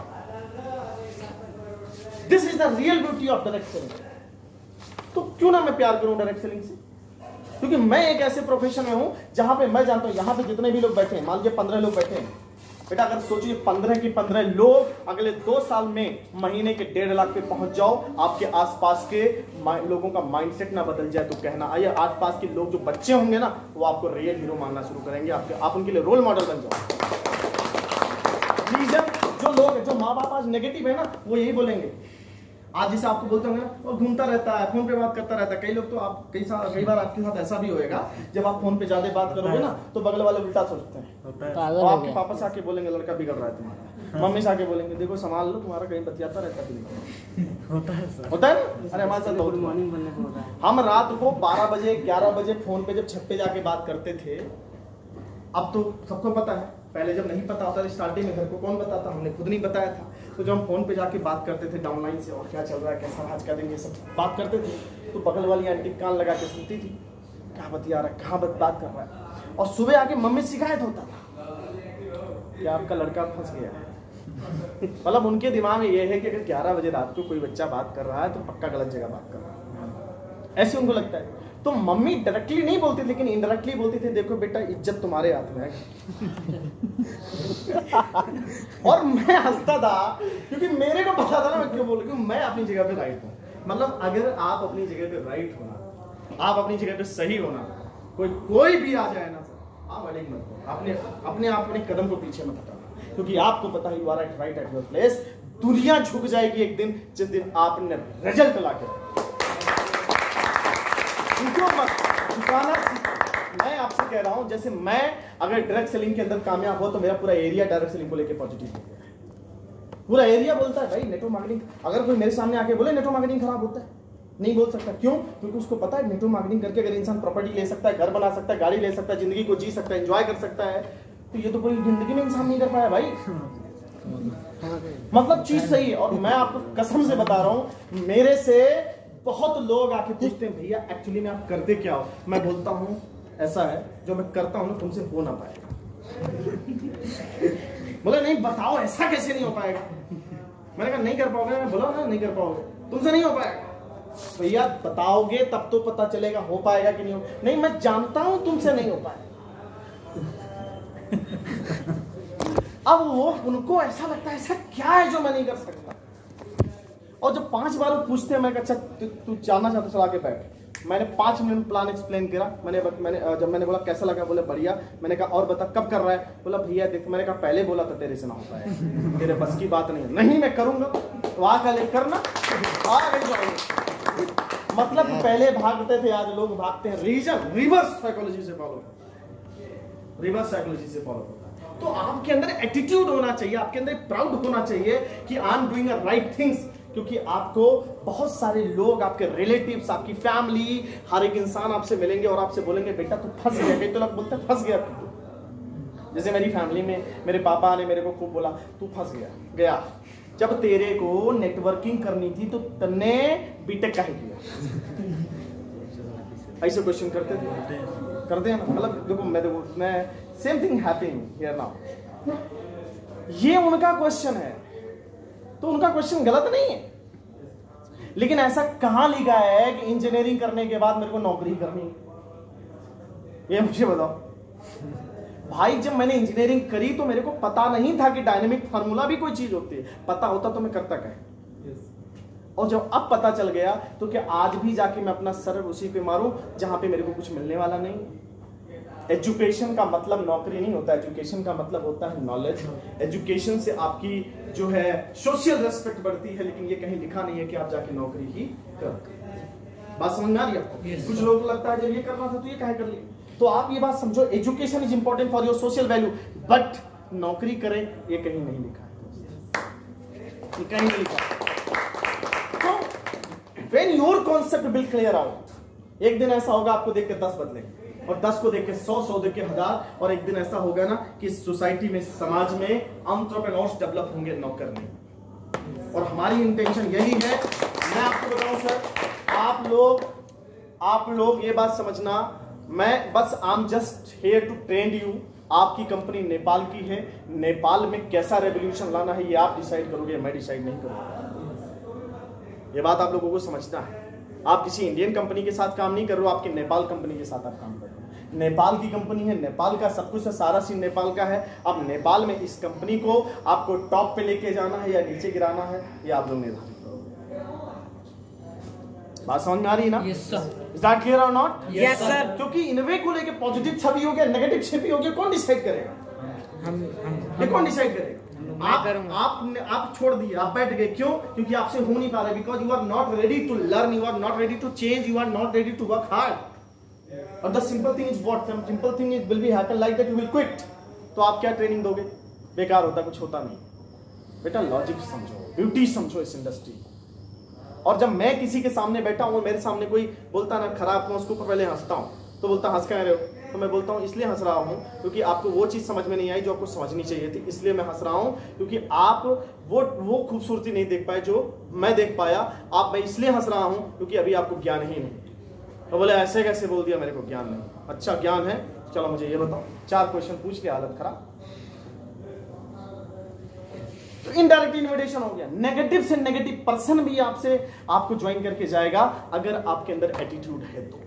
This is the real beauty of direct selling. तो क्यों ना मैं प्यार करूं डायरेक्ट सेलिंग से? क्योंकि मैं एक ऐसे प्रोफेशन में हूं जहां पे मैं जानता हूं, यहां पे जितने भी लोग बैठे हैं, मान लीजिए 15 लोग बैठे हैं, बेटा अगर सोचिए 15 के 15 लोग अगले 2 साल में महीने के 1.5 लाख पे पहुंच जाओ, आपके आसपास के लोगों का माइंडसेट ना बदल जाए तो कहना आइए, आसपास के लोग जो बच्चे होंगे ना, वो आपको रियल हीरो मानना शुरू करेंगे, आप उनके लिए रोल मॉडल बन जाओ। रीजन, जो लोग, जो माँ बाप आज नेगेटिव है ना, वो यही बोलेंगे। आज जैसे आपको बोलते होंगे ना, वो घूमता रहता है, फोन पे बात करता रहता है। कई लोग तो आप कई बार आपके साथ ऐसा भी होएगा, जब आप फोन पे ज्यादा बात करोगे ना, तो बगल वाले उल्टा सोचते हैं। और आपके पापा से आके बोलेंगे लड़का बिगड़ रहा है तुम्हारा, मम्मी से आके बोलेंगे देखो संभाल लो, तुम्हारा कहीं बतियाता रहता है। होता है ना? अरे हमारे साथ बहुत मॉर्निंग बनने को होता है। हम रात को 12 बजे 11 बजे फोन पे जब छत पे जाके बात करते थे, अब तो सबको पता है, पहले जब नहीं पता होता स्टार्टिंग में घर को कौन बताता, हमने खुद नहीं बताया था। तो जब हम फोन पे जाके बात करते थे डाउनलाइन से, और क्या चल रहा है, कैसा आज का दिन, ये सब बात करते थे, तो बगल वाली आंटी कान लगा के सुनती थी, क्या बतिया रहा है, कहाँ बात कर रहा है। और सुबह आके मम्मी शिकायत होता था कि आपका लड़का फंस गया है। मतलब उनके दिमाग में ये है कि अगर 11 बजे रात को कोई बच्चा बात कर रहा है तो पक्का गलत जगह बात कर रहा है, ऐसे उनको लगता है। तो मम्मी डायरेक्टली नहीं बोलती, लेकिन इनडायरेक्टली बोलती थी, देखो बेटा इज्जत तुम्हारे हाथ में है। और मैं हंसता था क्योंकि मेरे को पता था ना मैं क्यों बोल रही हूं, मैं अपनी जगह पे राइट हूं। मतलब अगर आप अपनी जगह पे राइट होना, आप अपनी जगह पे सही होना, कोई भी आ जाए ना सर, आप अड़ेग मत हो, अपने कदम को पीछे मत हटाना, क्योंकि आपको पता है you are right at your place. दुनिया झुक जाएगी एक दिन, जिस दिन आपने रिजल्ट ला के मैं आपसे कह रहा हूं, जैसे मैं अगर डायरेक्ट सेलिंग के अंदर कामयाब हो तो मेरा पूरा एरिया डायरेक्ट सेलिंग को लेकर पॉजिटिव हो गया। पूरा एरिया बोलता है भाई नेटवर्क मार्केटिंग, अगर कोई मेरे सामने आके बोले नेटवर्क मार्केटिंग खराब होता है, नहीं बोल सकता। क्यों? क्योंकि उसको पता है नेटवर्क मार्केटिंग करके अगर इंसान प्रॉपर्टी ले सकता है, घर बना सकता है, गाड़ी ले सकता है, जिंदगी को जी सकता है, एंजॉय कर सकता है, तो ये तो पूरी जिंदगी में इंसान नहीं कर पाया भाई। मतलब चीज सही है। और मैं आपको कसम से बता रहा हूं, मेरे से बहुत लोग आके पूछते हैं भैया एक्चुअली में आप करते क्या हो। मैं बोलता हूं ऐसा है, जो मैं करता हूं ना तुमसे हो ना पाएगा। बोले नहीं बताओ ऐसा कैसे नहीं हो पाएगा। मैंने कहा नहीं कर पाओगे, मैं बोला ना नहीं कर पाओगे, तुमसे नहीं हो पाएगा। भैया बताओगे तब तो पता चलेगा हो पाएगा कि नहीं हो। नहीं मैं जानता हूं तुमसे नहीं हो पाएगा। अब वो उनको ऐसा लगता है ऐसा क्या है जो मैं नहीं कर सकता। और जब 5 बार वो पूछते हैं, मैं अच्छा तू जानना चाहता चला के बैठ। मैंने 5 मिनट प्लान एक्सप्लेन करा। जब मैंने बोला कैसा लगा, बोले बढ़िया। मैंने कहा और बता कब कर रहा है, बोला भैया देख मैंने कहा पहले बोला था तेरे से ना होता है, तेरे बस की बात नहीं है। नहीं मैं करूंगा, तो आ ले करना, आ जाएंगे। मतलब पहले भागते थे, आज लोग भागते हैं। रीजन रिवर्स साइकोलॉजी से फॉलो, रिवर्स साइकोलॉजी से फॉलो होता है। तो आपके अंदर एटीट्यूड होना चाहिए, आपके अंदर प्राउड होना चाहिए कि I am doing a right things. क्योंकि आपको बहुत सारे लोग, आपके रिलेटिव्स, आपकी फैमिली, हर एक इंसान आपसे मिलेंगे और आपसे बोलेंगे बेटा तू फंस गया। कई तो लोग बोलते हैं फंस गया तू। जैसे मेरी फैमिली में मेरे पापा ने मेरे को खूब बोला तू फंस गया। जब तेरे को नेटवर्किंग करनी थी तो तन्ने बीटेक काहे किया, ऐसे क्वेश्चन करते थे। करते हैं ना, मतलब देखो मैं same thing happening here now. ये उनका क्वेश्चन है तो उनका क्वेश्चन गलत नहीं है, लेकिन ऐसा कहां लिखा है कि इंजीनियरिंग करने के बाद मेरे को नौकरी करनी है? ये मुझे बताओ भाई। जब मैंने इंजीनियरिंग करी तो मेरे को पता नहीं था कि डायनेमिक फार्मूला भी कोई चीज होती है। पता होता तो मैं करता क्या। और जब अब पता चल गया तो क्या आज भी जाके मैं अपना सर उसी पे मारूं जहां पे मेरे को कुछ मिलने वाला नहीं। एजुकेशन का मतलब नौकरी नहीं होता, एजुकेशन का मतलब होता है नॉलेज। एजुकेशन से आपकी जो है सोशल रेस्पेक्ट बढ़ती है, लेकिन ये कहीं लिखा नहीं है कि आप जाके नौकरी ही कर। बात समझ में आ रही है आपको? कुछ लोगों को लगता है जब ये करना था तो ये काहे कर लिया। तो आप ये बात समझो, education is important for your social value, but नौकरी करें ये कहीं नहीं लिखा है, ये कहीं नहीं लिखा। तो when your concept will clear out, एक दिन ऐसा होगा आपको देख के 10 बदलेंगे, और 10 को देख के 100, 100 देख के 1000, और एक दिन ऐसा होगा ना कि सोसाइटी में, समाज में एंटरप्रेन्योर्स डेवलप होंगे, नौकर नहीं। और हमारी इंटेंशन यही है। मैं आपको बताऊं सर, आप लोग ये बात समझना, मैं बस I am just here to train you. आपकी कंपनी नेपाल की है, नेपाल में कैसा रेवोल्यूशन लाना है ये आप डिसाइड करोगे, मैं डिसाइड नहीं करूंगा। ये बात आप लोगों को समझना है। आप किसी इंडियन कंपनी के साथ काम नहीं कर रहे हो, आपकी नेपाल कंपनी के साथ आप काम कर रहे हो। नेपाल की कंपनी है, नेपाल का सब कुछ है, सारा सीन नेपाल का है। अब नेपाल में इस कंपनी को आपको टॉप पे लेके जाना है या नीचे गिराना है, ये आप लोग निर्धारित करोगे। बात समझ में आ रही है ना? Yes sir. Is that clear और नॉट? Yes sir. क्योंकि इनोवे को लेके पॉजिटिव छवि हो गया, नेगेटिव छवि हो गया, कौन डिसाइड करेगा? ये कौन डिसाइड करेगा? आप छोड़ दिए, आप बैठ गए। क्यों? क्योंकि आपसे हो नहीं पा रहा, because you are not ready to learn, you are not ready to change, you are not ready to work hard. और the simple thing is what? Simple thing is will be happen like that, you will quit. तो आप क्या training दोगे? बेकार होता, कुछ होता नहीं। बेटा लॉजिक समझो, ब्यूटी समझो इस इंडस्ट्री। और जब मैं किसी के सामने बैठा हूं, मेरे सामने कोई बोलता ना खराब, मैं उसको पहले हंसता हूं, तो बोलता हंस कह रहे हो? तो मैं बोलता हूं इसलिए हंस रहा हूं क्योंकि आपको वो चीज समझ में नहीं आई जो आपको समझनी चाहिए थी, इसलिए मैं हंस रहा हूं क्योंकि आप वो खूबसूरती नहीं देख पाए जो मैं देख पाया। मैं इसलिए हंस रहा हूं क्योंकि अभी आपको ज्ञान ही नहीं। तो बोले ऐसे कैसे बोल दिया, मेरे को ज्ञान नहीं। अच्छा ज्ञान है, चलो मुझे ये बताओ। 4 क्वेश्चन पूछ के हालत खराब। तो इनडायरेक्ट इन्विटेशन हो गया। नेगेटिव से नेगेटिव पर्सन भी आपको ज्वाइन करके जाएगा अगर आपके अंदर एटीट्यूड है तो।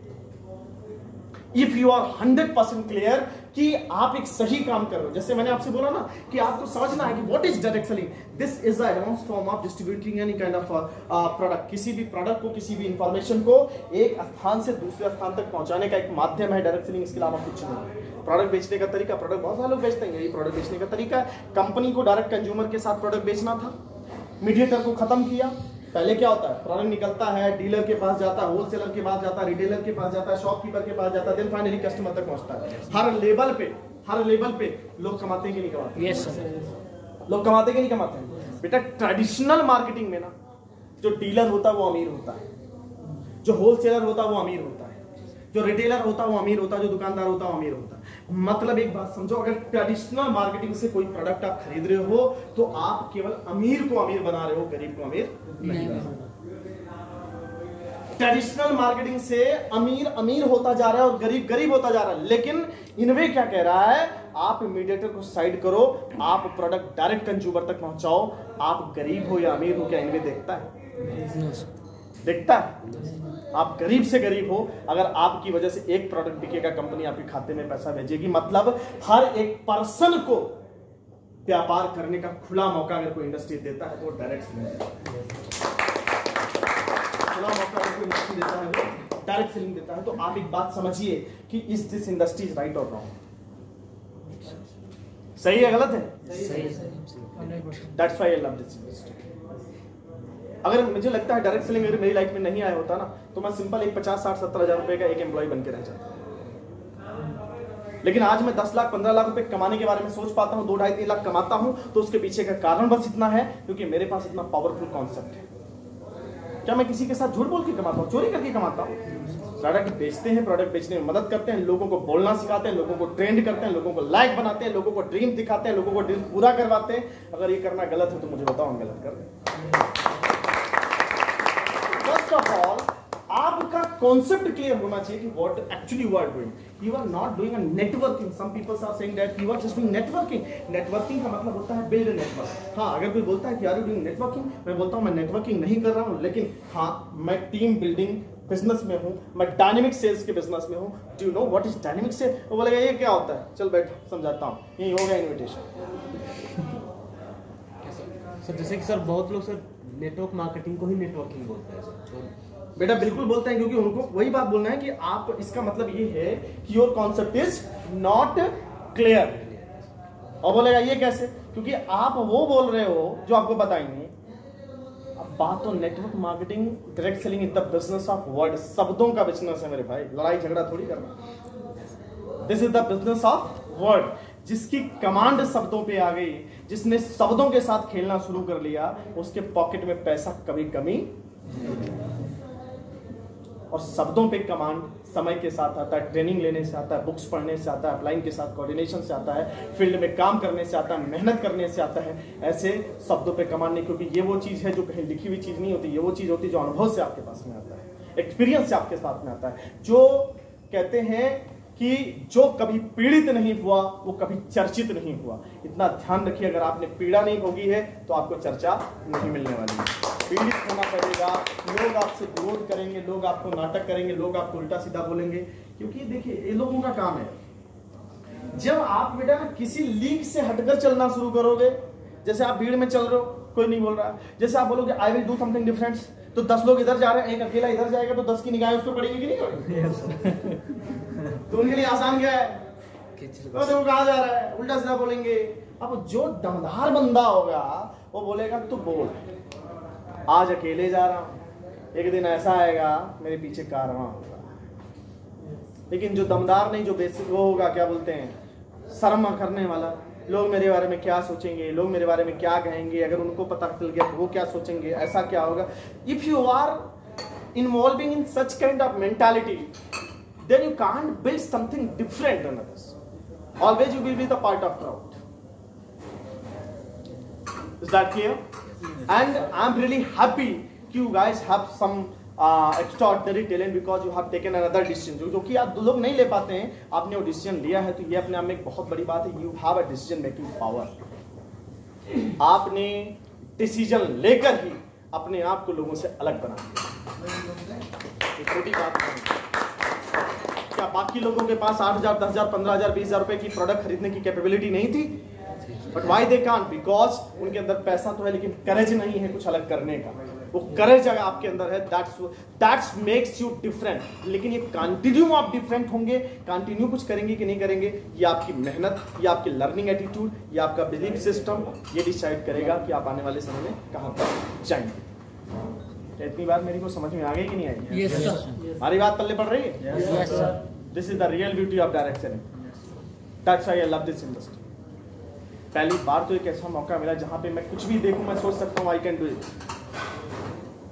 इफ यू आर 100% क्लियर कि आप एक सही काम कर रहे हो, जैसे मैंने आपसे बोला ना कि आपको समझना है कि what is direct selling. This is a advance form of distributing any kind of product. किसी भी प्रोडक्ट को, किसी भी इंफॉर्मेशन को एक स्थान से दूसरे स्थान तक पहुंचाने का एक माध्यम है डायरेक्ट सेलिंग, इसके अलावा कुछ नहीं। प्रोडक्ट बेचने का तरीका, प्रोडक्ट बहुत सारे लोग बेचते हैं, यही प्रोडक्ट बेचने का तरीका है। कंपनी को डायरेक्ट कंज्यूमर के साथ प्रोडक्ट बेचना था, मीडिएटर को खत्म किया। पहले क्या होता है, प्रोडक्ट निकलता है, डीलर के पास जाता है, होलसेलर के पास जाता है, रिटेलर के पास जाता है, शॉपकीपर के पास जाता है, देन फाइनली कस्टमर तक पहुंचता है। हर लेवल पे लोग कमाते हैं कि नहीं कमाते? Yes sir. लोग कमाते कि नहीं कमाते? बेटा ट्रेडिशनल मार्केटिंग में ना, जो डीलर होता है वो अमीर होता है, जो होलसेलर होता है वो अमीर होता है, जो रिटेलर होता है वो अमीर होता है, जो दुकानदार होता है वो अमीर होता है। मतलब एक बात समझो, अगर ट्रेडिशनल मार्केटिंग से कोई प्रोडक्ट आप खरीद रहे हो तो आप केवल अमीर को अमीर बना रहे हो, गरीब को अमीर नहीं बना रहे। ट्रेडिशनल मार्केटिंग से अमीर होता जा रहा है और गरीब होता जा रहा है। लेकिन इनवे क्या कह रहा है, आप मीडिएटर को साइड करो, आप प्रोडक्ट डायरेक्ट कंज्यूमर तक पहुंचाओ। आप गरीब हो या अमीर हो, क्या इनवे देखता है? देखता है। आप गरीब से गरीब हो, अगर आपकी वजह से एक प्रोडक्ट बिकेगा, कंपनी आपके खाते में पैसा भेजेगी। मतलब हर एक पर्सन को व्यापार करने का खुला मौका अगर कोई इंडस्ट्री देता है तो वो डायरेक्ट सेलिंग देता है। खुला मौका अगर कोई इंडस्ट्री देता है वो डायरेक्ट सेलिंग देता है। तो आप एक बात समझिए कि is this industry is right और रॉन्ग? सही है, गलत है? That's why I love this industry. अगर मुझे लगता है डायरेक्ट सेलिंग अगर मेरी लाइफ में नहीं आया होता ना, तो मैं सिंपल एक 50, 60, 70 हजार रुपए का एक एम्प्लॉय बन के रह जाता। लेकिन आज मैं 10 लाख 15 लाख रुपए कमाने के बारे में सोच पाता हूं, 2, 2.5, 3 लाख कमाता हूं, तो उसके पीछे का कारण बस इतना है क्योंकि मेरे पास इतना पावरफुल कॉन्सेप्ट है। क्या मैं किसी के साथ झूठ बोल के कमाता हूं, चोरी करके कमाता हूं? प्रोडक्ट बेचते हैं, प्रोडक्ट बेचने में मदद करते हैं, लोगों को बोलना सिखाते हैं, लोगों को ट्रेंड करते हैं, लोगों को लाइक बनाते हैं, लोगों को ड्रीम दिखाते हैं, लोगों को ड्रीम पूरा करवाते हैं। अगर ये करना गलत है तो मुझे बताओ, हम गलत कर रहे हैं। फर्स्ट ऑफ ऑल आपका कॉन्सेप्ट क्लियर होना चाहिए कि what actually you are doing. You are not doing a networking. Some people are saying that you are just doing networking. Networking का मतलब होता है build a network. हाँ, अगर कोई बोलता है कि are you doing networking, मैं बोलता हूँ मैं networking नहीं कर रहा हूँ, लेकिन हाँ मैं टीम बिल्डिंग बिजनेस में हूँ, मैं डायनेमिक सेल्स के बिजनेस में हूँ. Do you know what is dynamic sale? वो बोलेगा ये क्या होता है, चल बैठ समझाता हूँ, यही हो गया इन्विटेशन. सर जैसे कि सर बहुत लोग सर नेटवर्क मार्केटिंग को ही नेटवर्किंग बोलते हैं सर. बेटा बिल्कुल बोलते हैं, क्योंकि उनको वही बात बोलना है कि आप, इसका मतलब ये है कि your concept is not clear. और बोलेगा ये कैसे, क्योंकि आप वो बोल रहे हो जो आपको पता ही नहीं. अब बात तो network marketing direct selling in the business of word, शब्दों का बिजनेस है मेरे भाई, लड़ाई झगड़ा थोड़ी करना. This is the business of word. जिसकी कमांड शब्दों पे आ गई, जिसने शब्दों के साथ खेलना शुरू कर लिया, उसके पॉकेट में पैसा कभी कमी. और शब्दों पे कमांड समय के साथ आता है, ट्रेनिंग लेने से आता है, बुक्स पढ़ने से आता है, अपलाइन के साथ कोऑर्डिनेशन से आता है, फील्ड में काम करने से आता है, मेहनत करने से आता है. ऐसे शब्दों पे कमांड नहीं, क्योंकि ये वो चीज है जो कहीं लिखी हुई चीज नहीं होती. ये वो चीज होती है जो अनुभव से आपके पास में आता है, एक्सपीरियंस से आपके साथ में आता है. जो कहते हैं कि जो कभी पीड़ित नहीं हुआ वो कभी चर्चित नहीं हुआ. इतना ध्यान रखिए, अगर आपने पीड़ा नहीं भोगी है तो आपको चर्चा नहीं मिलने वाली है. पीड़ित होना पड़ेगा, लोग आपसे विरोध करेंगे, लोग आपको नाटक करेंगे, लोग आपको उल्टा सीधा बोलेंगे. क्योंकि देखिए ये लोगों का काम है. जब आप बेटा किसी लीग से हटकर चलना शुरू करोगे, जैसे आप भीड़ में चल रहे हो, कोई नहीं बोल रहा, जैसे आप बोलोगे I will do something different, तो 10 लोग इधर जा रहे हैं, एक अकेला इधर जाएगा, तो 10 की निगाहें उस पर पड़ेगी कि नहीं पड़ेगी? तो उनके लिए आसान क्या है, तो देखो कहां जा रहा है, उल्टा सीधा बोलेंगे. अब जो दमदार बंदा होगा वो बोलेगा तू बोल, आज अकेले जा रहा हूं, एक दिन ऐसा आएगा मेरे पीछे कारवां होगा. लेकिन जो दमदार नहीं, जो बेसिक वो होगा, क्या बोलते हैं, शर्म करने वाला, लोग मेरे बारे में क्या सोचेंगे, लोग मेरे बारे में क्या कहेंगे, अगर उनको पता चल गया तो वो क्या सोचेंगे, ऐसा क्या होगा. If you are involving in such kind of mentality, then you can't build something different than others. Always you will be the part of crowd. Is that clear? And I'm really happy you guys have some extraordinary talent because you have taken another decision. जो कि आप लोग नहीं ले पाते हैं, आपने वो डिसीजन लिया है, तो ये अपने आप में एक बहुत बड़ी बात है. You have a decision making power. आपने डिसीजन लेकर ही अपने आप को लोगों से अलग बना दिया. छोटी बात नहीं. क्या बाकी लोगों के पास 8,000, 10,000, 15,000, 20,000 रुपए की प्रोडक्ट खरीदने की कैपेबिलिटी नहीं थी? But why they can't? Because उनके अंदर पैसा तो है लेकिन करेज नहीं है कुछ अलग करने का. वो करेज अगर आपके अंदर है, दैट्स मेक्स यू डिफरेंट. लेकिन ये कंटिन्यू आप डिफरेंट होंगे, कंटिन्यू कुछ करेंगे कि नहीं करेंगे, ये आपकी मेहनत, ये आपकी लर्निंग एटीट्यूड, ये आपका बिलीफ सिस्टम, ये डिसाइड करेगा कि आप आने वाले समय में कहां पर जाएंगे. इतनी बात मेरी को समझ में आ गई कि नहीं आई? Yes, sir. हमारी बात पल्ले पड़ रही है? Yes, sir. This is the real beauty of direct selling. That's why I love this industry. पहली बार तो एक ऐसा मौका मिला जहाँ पे मैं कुछ भी देखूं, मैं सोच सकता हूँ I can do it.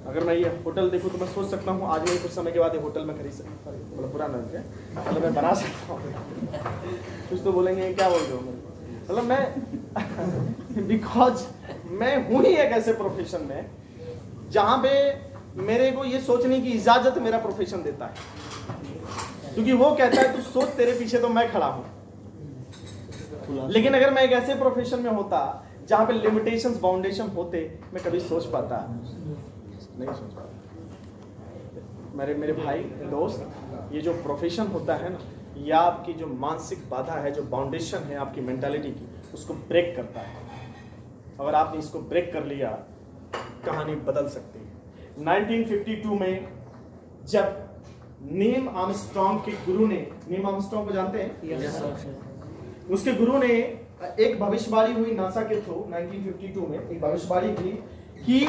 अगर मैं ये होटल देखूं तो मैं सोच सकता हूँ आज नहीं कुछ समय के बाद ये होटल में खरीद सकता हूँ. मतलब पूरा नहीं है, मतलब मैं बना सकता हूँ. कुछ तो बोलेंगे क्या बोल रहे हो, मतलब मैं बिकॉज मैं हूँ ही एक ऐसे प्रोफेशन में जहाँ पे मेरे को ये सोचने की इजाजत मेरा प्रोफेशन देता है. क्योंकि वो कहता है तू सोच, तेरे पीछे तो मैं खड़ा हूं. लेकिन अगर मैं एक ऐसे प्रोफेशन में होता जहां पे लिमिटेशंस, बाउंडेशन होते, मैं कभी सोच पाता नहीं, सोच पाता. मेरे भाई दोस्त, ये जो प्रोफेशन होता है ना, या आपकी जो मानसिक बाधा है, जो बाउंडेशन है आपकी मेंटालिटी की, उसको ब्रेक करता है. अगर आपने इसको ब्रेक कर लिया, कहानी बदल सकती है. 1952 में जब नील आर्मस्ट्रांग के गुरु ने, नील आर्मस्ट्रांग को जानते हैं? Yes, sir. उसके गुरु ने एक भविष्यवाणी हुई नासा के थ्रू 1952 में, एक भविष्यवाणी थी कि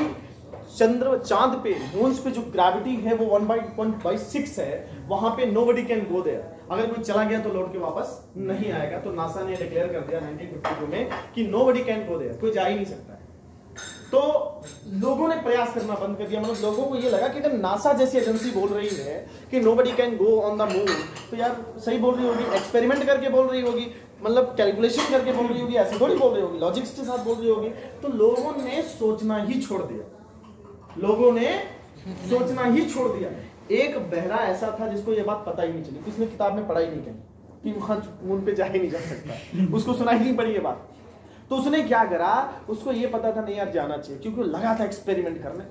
चांद पे, मून पे जो ग्रेविटी है वो 1/6 है, वहां पे nobody can go there. अगर कोई चला गया तो लौट के वापस नहीं आएगा. तो नासा ने डिक्लेयर कर दिया 1952 में कि nobody can go there, कोई जा ही नहीं सकता है. तो लोगों ने प्रयास करना बंद कर दिया. मतलब लोगों को ये लगा कि अगर नासा जैसी एजेंसी बोल रही है कि nobody can go on the moon, तो यार सही बोल रही होगी, एक्सपेरिमेंट करके बोल रही होगी, मतलब कैलकुलेशन करके बोल रही होगी, ऐसे थोड़ी बोल रही होगी, लॉजिक्स के साथ बोल रही होगी. तो लोगों ने सोचना ही छोड़ दिया. लोगों ने सोचना ही छोड़ दिया. एक बहरा ऐसा था जिसको ये बात पता ही नहीं चली, किसने किताब में पढ़ा ही नहीं कहीं. कि वहां मून पे जा ही नहीं जा सकता, उसको सुनाई नहीं पड़ी ये बात। तो उसने क्या करा, उसको ये पता था नहीं यार जाना चाहिए, क्योंकि वो लगा था एक्सपेरिमेंट करने।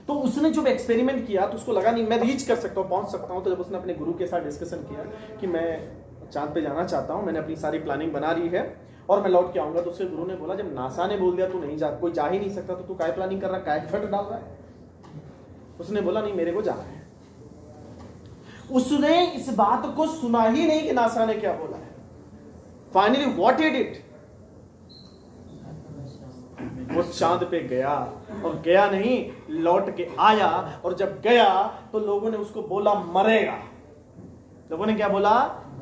तो उसने जब एक्सपेरिमेंट किया तो उसको लगा नहीं मैं रीच कर सकता हूँ, पहुंच सकता हूँ। तो जब उसने अपने गुरु के साथ डिस्कशन किया कि मैं चांद पे जाना चाहता हूँ, मैंने अपनी सारी प्लानिंग बना रही है और मैं लौट के आऊंगा, तो उसके गुरु ने बोला जब नासा ने बोल दिया तू नहीं जा, कोई जा ही नहीं सकता, तो तू काय प्लानिंग कर रहा है, काय एफर्ट डाल रहा है। उसने बोला नहीं मेरे को जाना है। उसने इस बात को सुना ही नहीं कि नासा ने क्या बोला है। फाइनली व्हाट ही डिड, वो चांद पे गया, और गया नहीं लौट के आया। और जब गया तो लोगों ने उसको बोला मरेगा। लोगों ने क्या बोला,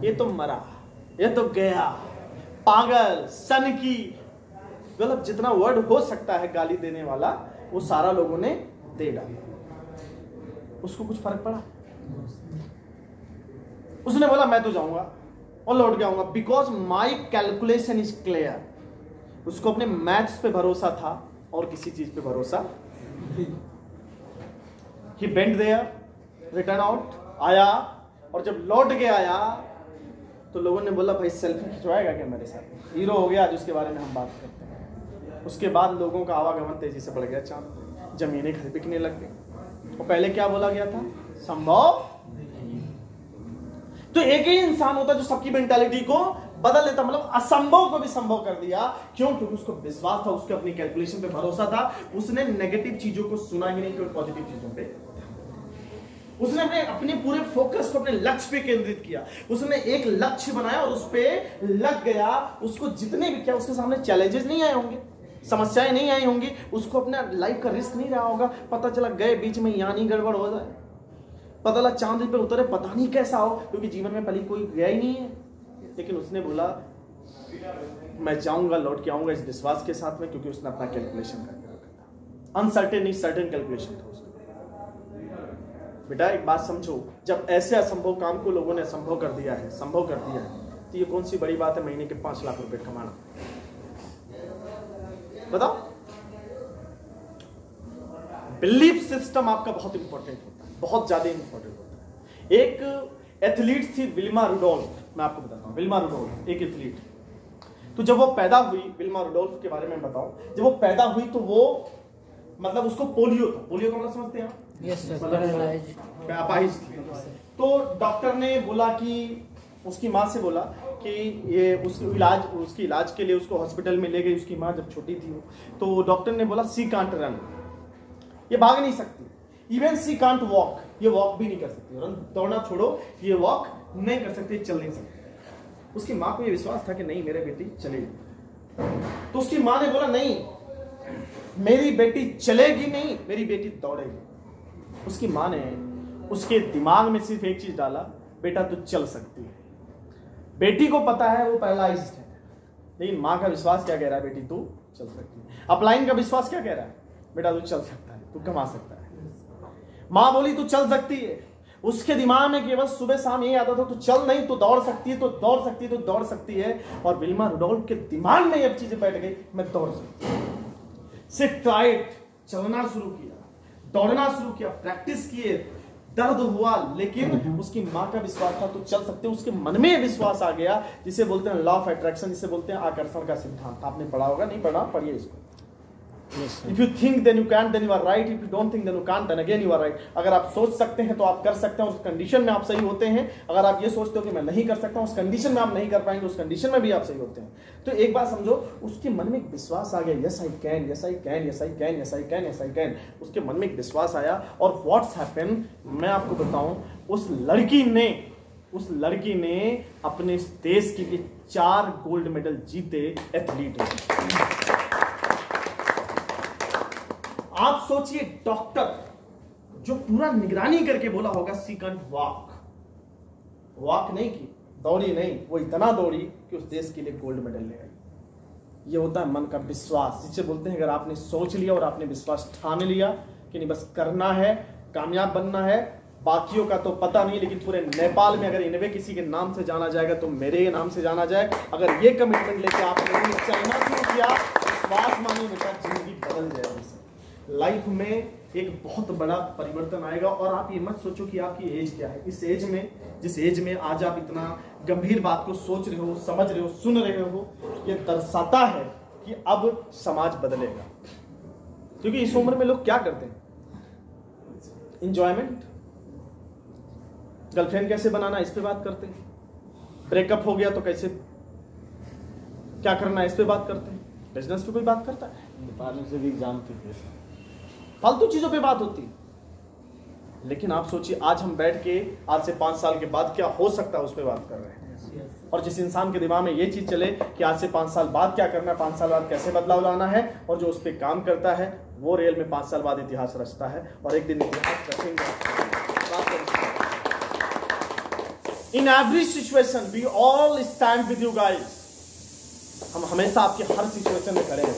ये तो मरा, ये तो गया, पागल, सन की, मतलब जितना वर्ड हो सकता है गाली देने वाला वो सारा लोगों ने दे डाला। उसको कुछ फर्क पड़ा? उसने बोला मैं तो जाऊंगा और लौट के आऊंगा, because my calculation is clear. उसको अपने मैथ्स पे भरोसा था और किसी चीज पे भरोसा। ही बेंट देयर, रिटर्न आउट, आया, और जब लौट के आया तो लोगों ने बोला भाई सेल्फी खिंचवाएगा क्या मेरे साथ, हीरो हो गया आज, उसके बारे में हम बात करते हैं। उसके बाद लोगों का आवागमन तेजी से बढ़ गया, चांद जमीनें बिकने लग गई। और पहले क्या बोला गया था, संभव। तो एक ही इंसान होता जो सबकी मेंटालिटी को बदल देता, मतलब असंभव को भी संभव कर दिया। क्यों? क्योंकि उसको विश्वास था, उसके अपनी कैलकुलेशन पे भरोसा था। उसने नेगेटिव चीजों को सुना ही नहीं, केवल पॉजिटिव चीजों पे। उसने अपने पूरे फोकस को अपने लक्ष्य पे केंद्रित किया। उसने एक लक्ष्य बनाया और उस पे लग गया। उसको जितने भी क्या उसके सामने चैलेंजेस नहीं आए होंगे, समस्याएं नहीं आई होंगी, उसको अपना लाइफ का रिस्क नहीं रहा होगा। पता चला गए बीच में यहाँ नहीं गड़बड़ हो जाए, पता लगा चांद पे उतरे पता नहीं कैसा हो, क्योंकि जीवन में पहले कोई गया ही नहीं है। लेकिन उसने बोला मैं जाऊंगा, लौट के आऊंगा इस विश्वास के साथ में, क्योंकि उसने अपना कैलकुलेशन कर रखा था। अनसर्टेन नहीं सर्टेन कैलकुलेशन था उसका। बेटा एक बात समझो, जब ऐसे असंभव काम को लोगों ने असंभव कर दिया है, संभव कर दिया है, तो ये कौन सी बड़ी बात है महीने के 5 लाख रुपए कमाना? बताओ। बिलीफ सिस्टम आपका बहुत इंपॉर्टेंट होता है, बहुत ज्यादा इंपॉर्टेंट होता है। एक एथलीट थी विल्मा रुडोल्फ, मैं आपको बताता हूं। विल्मा रुडोल्फ एक एथलीट, तो जब वो पैदा हुई, विल्मा रुडोल्फ के बारे में बताऊं, जब वो पैदा हुई तो वो मतलब उसको पोलियो था। पोलियो का मतलब समझते हैं आप? यस सर, अपाहिज थी। तो डॉक्टर ने बोला कि उसकी माँ से बोला कि ये उसकी इलाज के लिए उसको हॉस्पिटल में ले गई। उसकी माँ जब छोटी थी वो, तो डॉक्टर ने बोला सी कांट रन, ये भाग नहीं सकती, इवन सी कांट वॉक, ये वॉक भी नहीं कर सकती, रन दौड़ना छोड़ो, ये वॉक नहीं कर सकती, चल नहीं सकती। उसकी माँ को ये विश्वास था कि नहीं मेरे बेटी चलेगी। तो उसकी माँ ने बोला नहीं मेरी बेटी चलेगी नहीं, मेरी बेटी दौड़ेगी। उसकी माँ ने उसके दिमाग में सिर्फ एक चीज डाला, बेटा तू चल सकती है। बेटी को पता है वो पैरालाइज्ड है, लेकिन माँ का विश्वास क्या कह रहा है, बेटी तू चल सकती है। अपलाइन का विश्वास क्या कह रहा है, बेटा तू चल सकता है, तू कमा सकता है। माँ बोली तू चल सकती है, उसके दिमाग में केवल सुबह शाम यही आता था तू चल नहीं तो दौड़ सकती है, तो दौड़ सकती है, तो दौड़ सकती है। और विल्मा रुडोल्फ के दिमाग में ये चीजें बैठ गई, मैं दौड़ सकती हूँ। सिर्फ ट्राइड, चलना शुरू किया, दौड़ना शुरू किया, प्रैक्टिस किए, दर्द हुआ, लेकिन उसकी माँ का विश्वास था तो चल सकते। उसके मन में विश्वास आ गया, जिसे बोलते हैं लॉ ऑफ अट्रैक्शन, जिसे बोलते हैं आकर्षण का सिद्धांत। आपने पढ़ा होगा, नहीं पढ़ा, पढ़िए इसको। If you think then you can, then you are right. If you don't think then you can't, then again you are right. अगर आप सोच सकते हैं तो आप कर सकते हैं, उस कंडीशन में आप सही होते हैं। अगर आप ये सोचते हो कि मैं नहीं कर सकता, उस कंडीशन में आप नहीं कर पाएंगे, उस कंडीशन में भी आप सही होते हैं। तो एक बात समझो, उसके मन में एक विश्वास आ गया, yes I can, yes I can, yes I can, yes I can, yes I can. उसके मन में एक विश्वास आया, और व्हाट्स हैपन मैं आपको बताऊं, उस लड़की ने अपने देश के लिए 4 गोल्ड मेडल जीते, एथलीट है। आप सोचिए, डॉक्टर जो पूरा निगरानी करके बोला होगा सी कांट वॉक नहीं की, दौड़ी नहीं, वो इतना दौड़ी कि उस देश के लिए गोल्ड मेडल ले आई। ये होता है मन का विश्वास, जिसे बोलते हैं अगर आपने सोच लिया और आपने विश्वास ठान लिया कि नहीं बस करना है, कामयाब बनना है। बाकियों का तो पता नहीं, लेकिन पूरे नेपाल में अगर इनवे किसी के नाम से जाना जाएगा तो मेरे नाम से जाना जाए। अगर ये कमिटमेंट लेके आपने चलना शुरू किया, विश्वास मानिए बेटा, जिंदगी बदल जाएगी। लाइफ में एक बहुत बड़ा परिवर्तन आएगा। और आप ये मत सोचो कि आपकी एज क्या है। इस एज में, जिस एज में आज आप इतना गंभीर बात को सोच रहे हो, समझ रहे हो, सुन रहे हो, ये दर्शाता है कि अब समाज बदलेगा। क्योंकि इस उम्र में लोग क्या करते हैं? इंजॉयमेंट, गर्लफ्रेंड कैसे बनाना इस पे बात करते हैं, ब्रेकअप हो गया तो कैसे क्या करना इस पे बात करते हैं, बिजनेस पे कोई बात करता है? से भी एग्जाम फालतू चीजों पे बात होती है। लेकिन आप सोचिए, आज हम बैठ के आज से 5 साल के बाद क्या हो सकता है उस पर बात कर रहे हैं। और जिस इंसान के दिमाग में ये चीज चले कि आज से 5 साल बाद क्या करना है, 5 साल बाद कैसे बदलाव लाना है, और जो उस पर काम करता है वो रियल में 5 साल बाद इतिहास रचता है। और एक दिन इतिहास रचेंगे। In every situation we all stand with you guys. हम हमेशा आपकी हर सिचुएशन में खड़े हैं।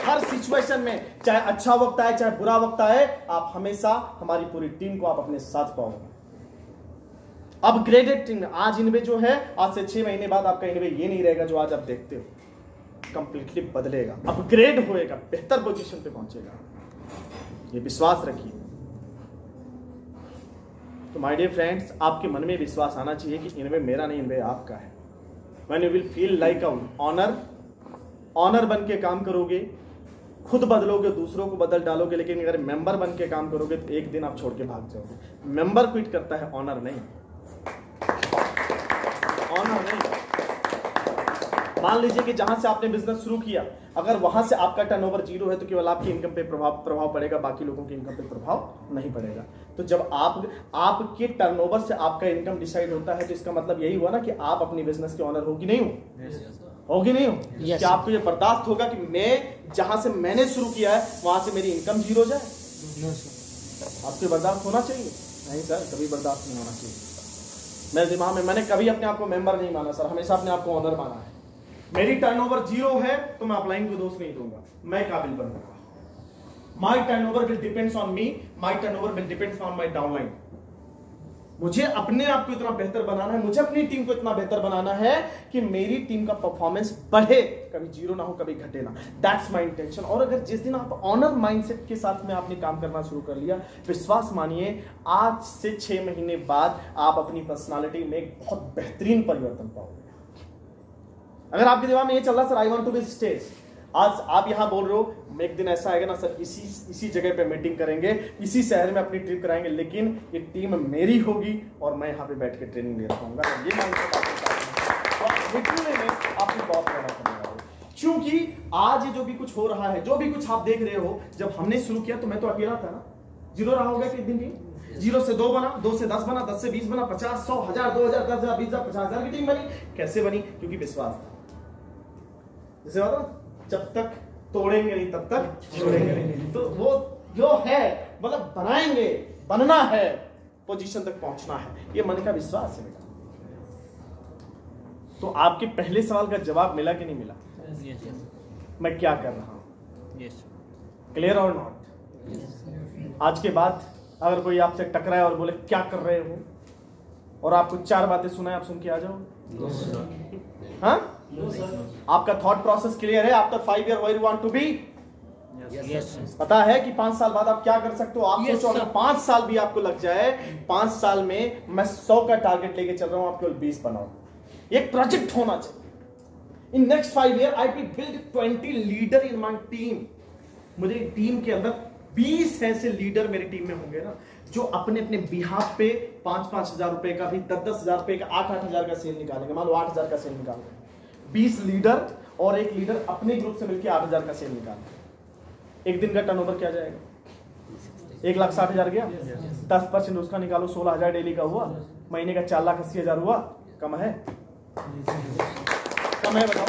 हर सिचुएशन में, चाहे अच्छा वक्त आए चाहे बुरा वक्त आए, आप हमेशा हमारी पूरी टीम को आप अपने साथ पाओगे। Upgraded team. आज इनवे जो है, आज से 6 महीने बाद आपका इनवे ये नहीं रहेगा जो आज आप देखते हो, कंप्लीटली बदलेगा, अपग्रेड होएगा, बेहतर पोजीशन पे पहुंचेगा। ये विश्वास रखिए। तो माय डियर फ्रेंड्स, आपके मन में विश्वास आना चाहिए कि इनवे मेरा नहीं, इनवे आपका है। When you will feel like a owner बन के काम करोगे, खुद बदलोगे, दूसरों को बदल डालोगे। लेकिन अगर मेंबर बन के काम करोगे तो एक दिन आप छोड़ के भाग जाओगे। मेंबर क्विट करता है, ऑनर नहीं। ऑनर नहीं। मान लीजिए कि जहां से आपने बिजनेस शुरू किया, अगर वहां से आपका टर्नओवर 0 है तो केवल आपकी इनकम पे प्रभाव पड़ेगा, बाकी लोगों की इनकम पे प्रभाव नहीं पड़ेगा। तो जब आपके टर्नओवर से आपका इनकम डिसाइड होता है, तो इसका मतलब यही हुआ ना कि आप अपनी बिजनेस के ऑनर हो कि नहीं हो? हो कि नहीं हो? क्या आपको ये बर्दाश्त होगा कि मैं जहां से मैंने शुरू किया है वहां से मेरी इनकम 0 जाए? आपको बर्दाश्त होना चाहिए? नहीं सर, कभी बर्दाश्त नहीं होना चाहिए। मेरे दिमाग में, मैंने कभी अपने आप को मेंबर नहीं माना सर, हमेशा अपने आप को ऑनर माना है। मेरी टर्नओवर 0 है तो मैं अपलाइन को दोष नहीं दूंगा, मैं काबिल बनूंगा। My turnover will depends on me, my turnover will depends on my downline. मुझे अपने आप को इतना बेहतर बनाना है, मुझे अपनी टीम को इतना बेहतर बनाना है कि मेरी टीम का परफॉर्मेंस बढ़े, कभी 0 ना हो, कभी घटे ना। That's my intention. और अगर जिस दिन आप ऑनर माइंडसेट के साथ में आपने काम करना शुरू कर लिया, विश्वास मानिए आज से 6 महीने बाद आप अपनी पर्सनालिटी में एक बहुत बेहतरीन परिवर्तन पाओगे। अगर आपके दिमाग में ये चल रहा sir I want to be stage, आज आप यहां बोल रहे हो एक दिन ऐसा आएगा ना सर, इसी जगह पे मीटिंग करेंगे, इसी शहर में अपनी ट्रिप कराएंगे, लेकिन ये टीम मेरी होगी और मैं यहां पे बैठ के ट्रेनिंग ले पाऊंगा। ये माइंडसेट आपकी बहुत बड़ा करने। क्योंकि आज ये जो भी कुछ हो रहा है, जो भी कुछ आप देख रहे हो, जब हमने शुरू किया तो मैं तो अकेला था ना। 0 रहा होगा कि एक दिन भी 0 से 2 बना, 2 से 10 बना, 10 से 20 बना, 50, 100, 1000, 2000, 10,000, 20,000, 50,000 की टीम बनी। कैसे बनी? क्योंकि विश्वास था। जैसे बात ना, जब तक तोड़ेंगे नहीं तब तक छोड़ेंगे नहीं। तो वो जो है, मतलब बनाएंगे, बनना है, पोजीशन तक पहुंचना है, ये मन का विश्वास है बेटा। तो आपके पहले सवाल का जवाब मिला कि नहीं मिला? मैं क्या कर रहा हूं? क्लियर और नॉट? आज के बाद अगर कोई आपसे टकराए और बोले क्या कर रहे हो, और आपको 4 बातें सुनाए, आप सुन के आ जाओ? हाँ? आपका थॉट प्रोसेस क्लियर है? After 5 year where you want to be? पता है कि 5 साल बाद आप क्या कर सकते हो? आप सोचो, अगर 5 साल भी आपको लग जाए, 5 साल में मैं 100 का टारगेट लेके चल रहा हूं, आप केवल 20 बनाओ। एक प्रोजेक्ट होना चाहिए। In next 5 year I will build 20 leader in my team. मुझे टीम के अंदर 20 ऐसे लीडर मेरी टीम में होंगे ना, जो अपने अपने बिहाफ पे 5-5 हजार रुपए का भी, 10-10 हजार रुपए का, 8-8 हजार का सेल निकालेंगे। मान लो 8 हजार का सेल निकाल रहे हैं, 20 लीडर और एक लीडर अपने ग्रुप से मिलकर 8 हजार का सेल निकाल। एक दिन का टर्नओवर क्या जाएगा? 1,60,000 गया। 10% उसका निकालो, 16,000 डेली का हुआ। महीने का 4,80,000 हुआ। कम है? कम है? बताओ।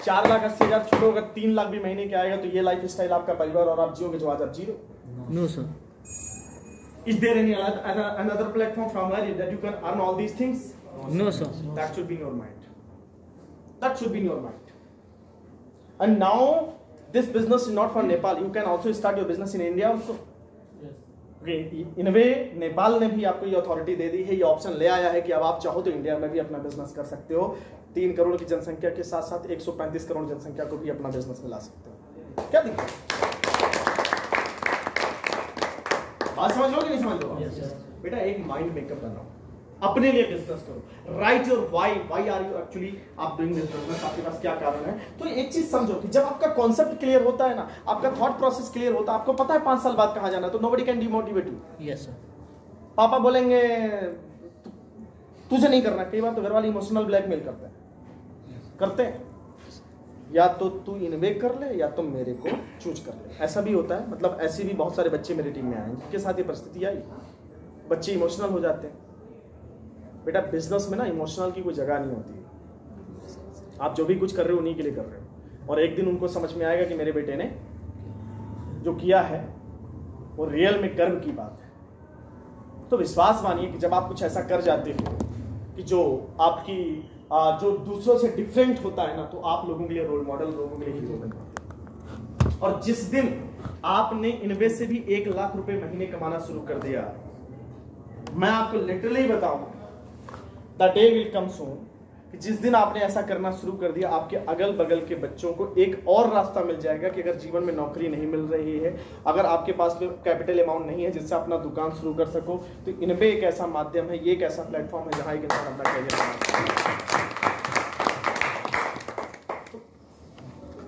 4,80,000 छोड़ो, अगर 3 लाख भी महीने के आएगा तो ये लाइफ स्टाइल आपका परिवार और आप जियोगे जो आज आप जी रहे हो? No sir. Is there any another platform from where that you can earn all these things? No sir. That should be in your mind. That should be in your mind. And now this business is not for Nepal. You can also start your business in India also. Okay, in a way Nepal ने भी आपको ये authority दे दी है, ये option ले आया है कि अब आप चाहो तो इंडिया में भी अपना बिजनेस कर सकते हो। 3 करोड़ की जनसंख्या के साथ साथ 135 करोड़ जनसंख्या को भी अपना बिजनेस में ला सकते हो। क्या दिक्कत? बात समझ लो कि नहीं समझ लो? बेटा एक माइंड मेकअप बनाओ, अपने लिए बिजनेस करो, right your why are you actually आप डूइंग दिस बिजनेस, आपके पास क्या कारण है। तो एक चीज समझो कि जब आपका कॉन्सेप्ट क्लियर होता है ना, आपका थॉट प्रोसेस क्लियर होता है, आपको पता है 5 साल बाद कहां जाना है, तो nobody can demotivate you. Yes sir. पापा बोलेंगे तुझे नहीं करना, कई बार तो घर वाले इमोशनल ब्लैकमेल करते हैं, या तो तू इन्वे कर ले या तो मेरे को चूज कर ले। ऐसा भी होता है, मतलब ऐसे भी बहुत सारे बच्चे मेरी टीम में आए जिनके साथ ये परिस्थिति आई, बच्चे इमोशनल हो जाते हैं। बेटा बिजनेस में ना इमोशनल की कोई जगह नहीं होती है, आप जो भी कुछ कर रहे हो उन्हीं के लिए कर रहे हो, और एक दिन उनको समझ में आएगा कि मेरे बेटे ने जो किया है वो रियल में गर्व की बात है। तो विश्वास मानिए कि जब आप कुछ ऐसा कर जाते हो कि जो आपकी जो दूसरों से डिफरेंट होता है ना, तो आप लोगों के लिए रोल मॉडल, लोगों के लिए हीरो बन जाते हैं। और जिस दिन आपने इनवे से भी 1 लाख रुपए महीने कमाना शुरू कर दिया, मैं आपको लिटरली बताऊं, द डे विल कम सून कि जिस दिन आपने ऐसा करना शुरू कर दिया, आपके अगल बगल के बच्चों को एक और रास्ता मिल जाएगा कि अगर जीवन में नौकरी नहीं मिल रही है, अगर आपके पास में कैपिटल अमाउंट नहीं है जिससे अपना दुकान शुरू कर सको, तो इनवे एक ऐसा माध्यम है, ये एक ऐसा प्लेटफॉर्म है जहां एक इंसान अपना करियर बना सकता है।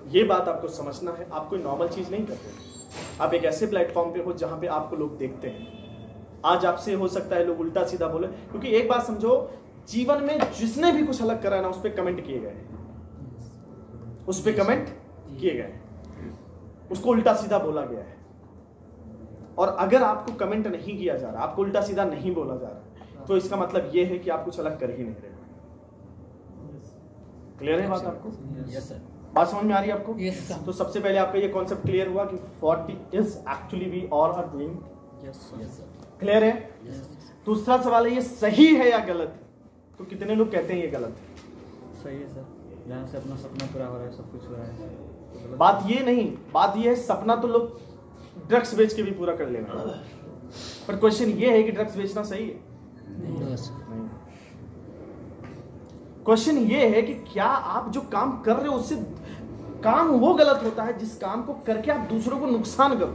ये बात आपको समझना है, आप कोई नॉर्मल चीज नहीं करते, आप एक ऐसे प्लेटफॉर्म पे हो जहां पे आपको लोग देखते हैं। आज आपसे हो सकता है लोग उल्टा सीधा बोले, क्योंकि एक बात समझो, जीवन में जिसने भी कुछ अलग करा है ना, उस पर कमेंट किए गए, उस पर कमेंट किए गए, उसको उल्टा सीधा बोला गया है। और अगर आपको कमेंट नहीं किया जा रहा, आपको उल्टा सीधा नहीं बोला जा रहा, तो इसका मतलब यह है कि आप कुछ अलग कर ही नहीं रहे। क्लियर है बात आपको? Yes sir. बात समझ में आ रही है आपको? Yes sir. तो सबसे पहले आपका ये कॉन्सेप्ट क्लियर हुआ कि what is actually we all are doing. Yes sir. Clear है? दूसरा सवाल है, ये सही है या गलत है? तो कितने लोग कहते हैं ये गलत है? सही है सर, जहाँ से अपना सपना पूरा हो रहा है, सब कुछ हो रहा है। तो बात ये नहीं, बात ये है सपना तो लोग ड्रग्स बेच के भी पूरा कर लेना, पर क्वेश्चन ये है कि ड्रग्स बेचना सही है? नहीं। क्वेश्चन ये है कि क्या आप जो काम कर रहे हो उससे काम वो गलत होता है जिस काम को करके आप दूसरों को नुकसान करो।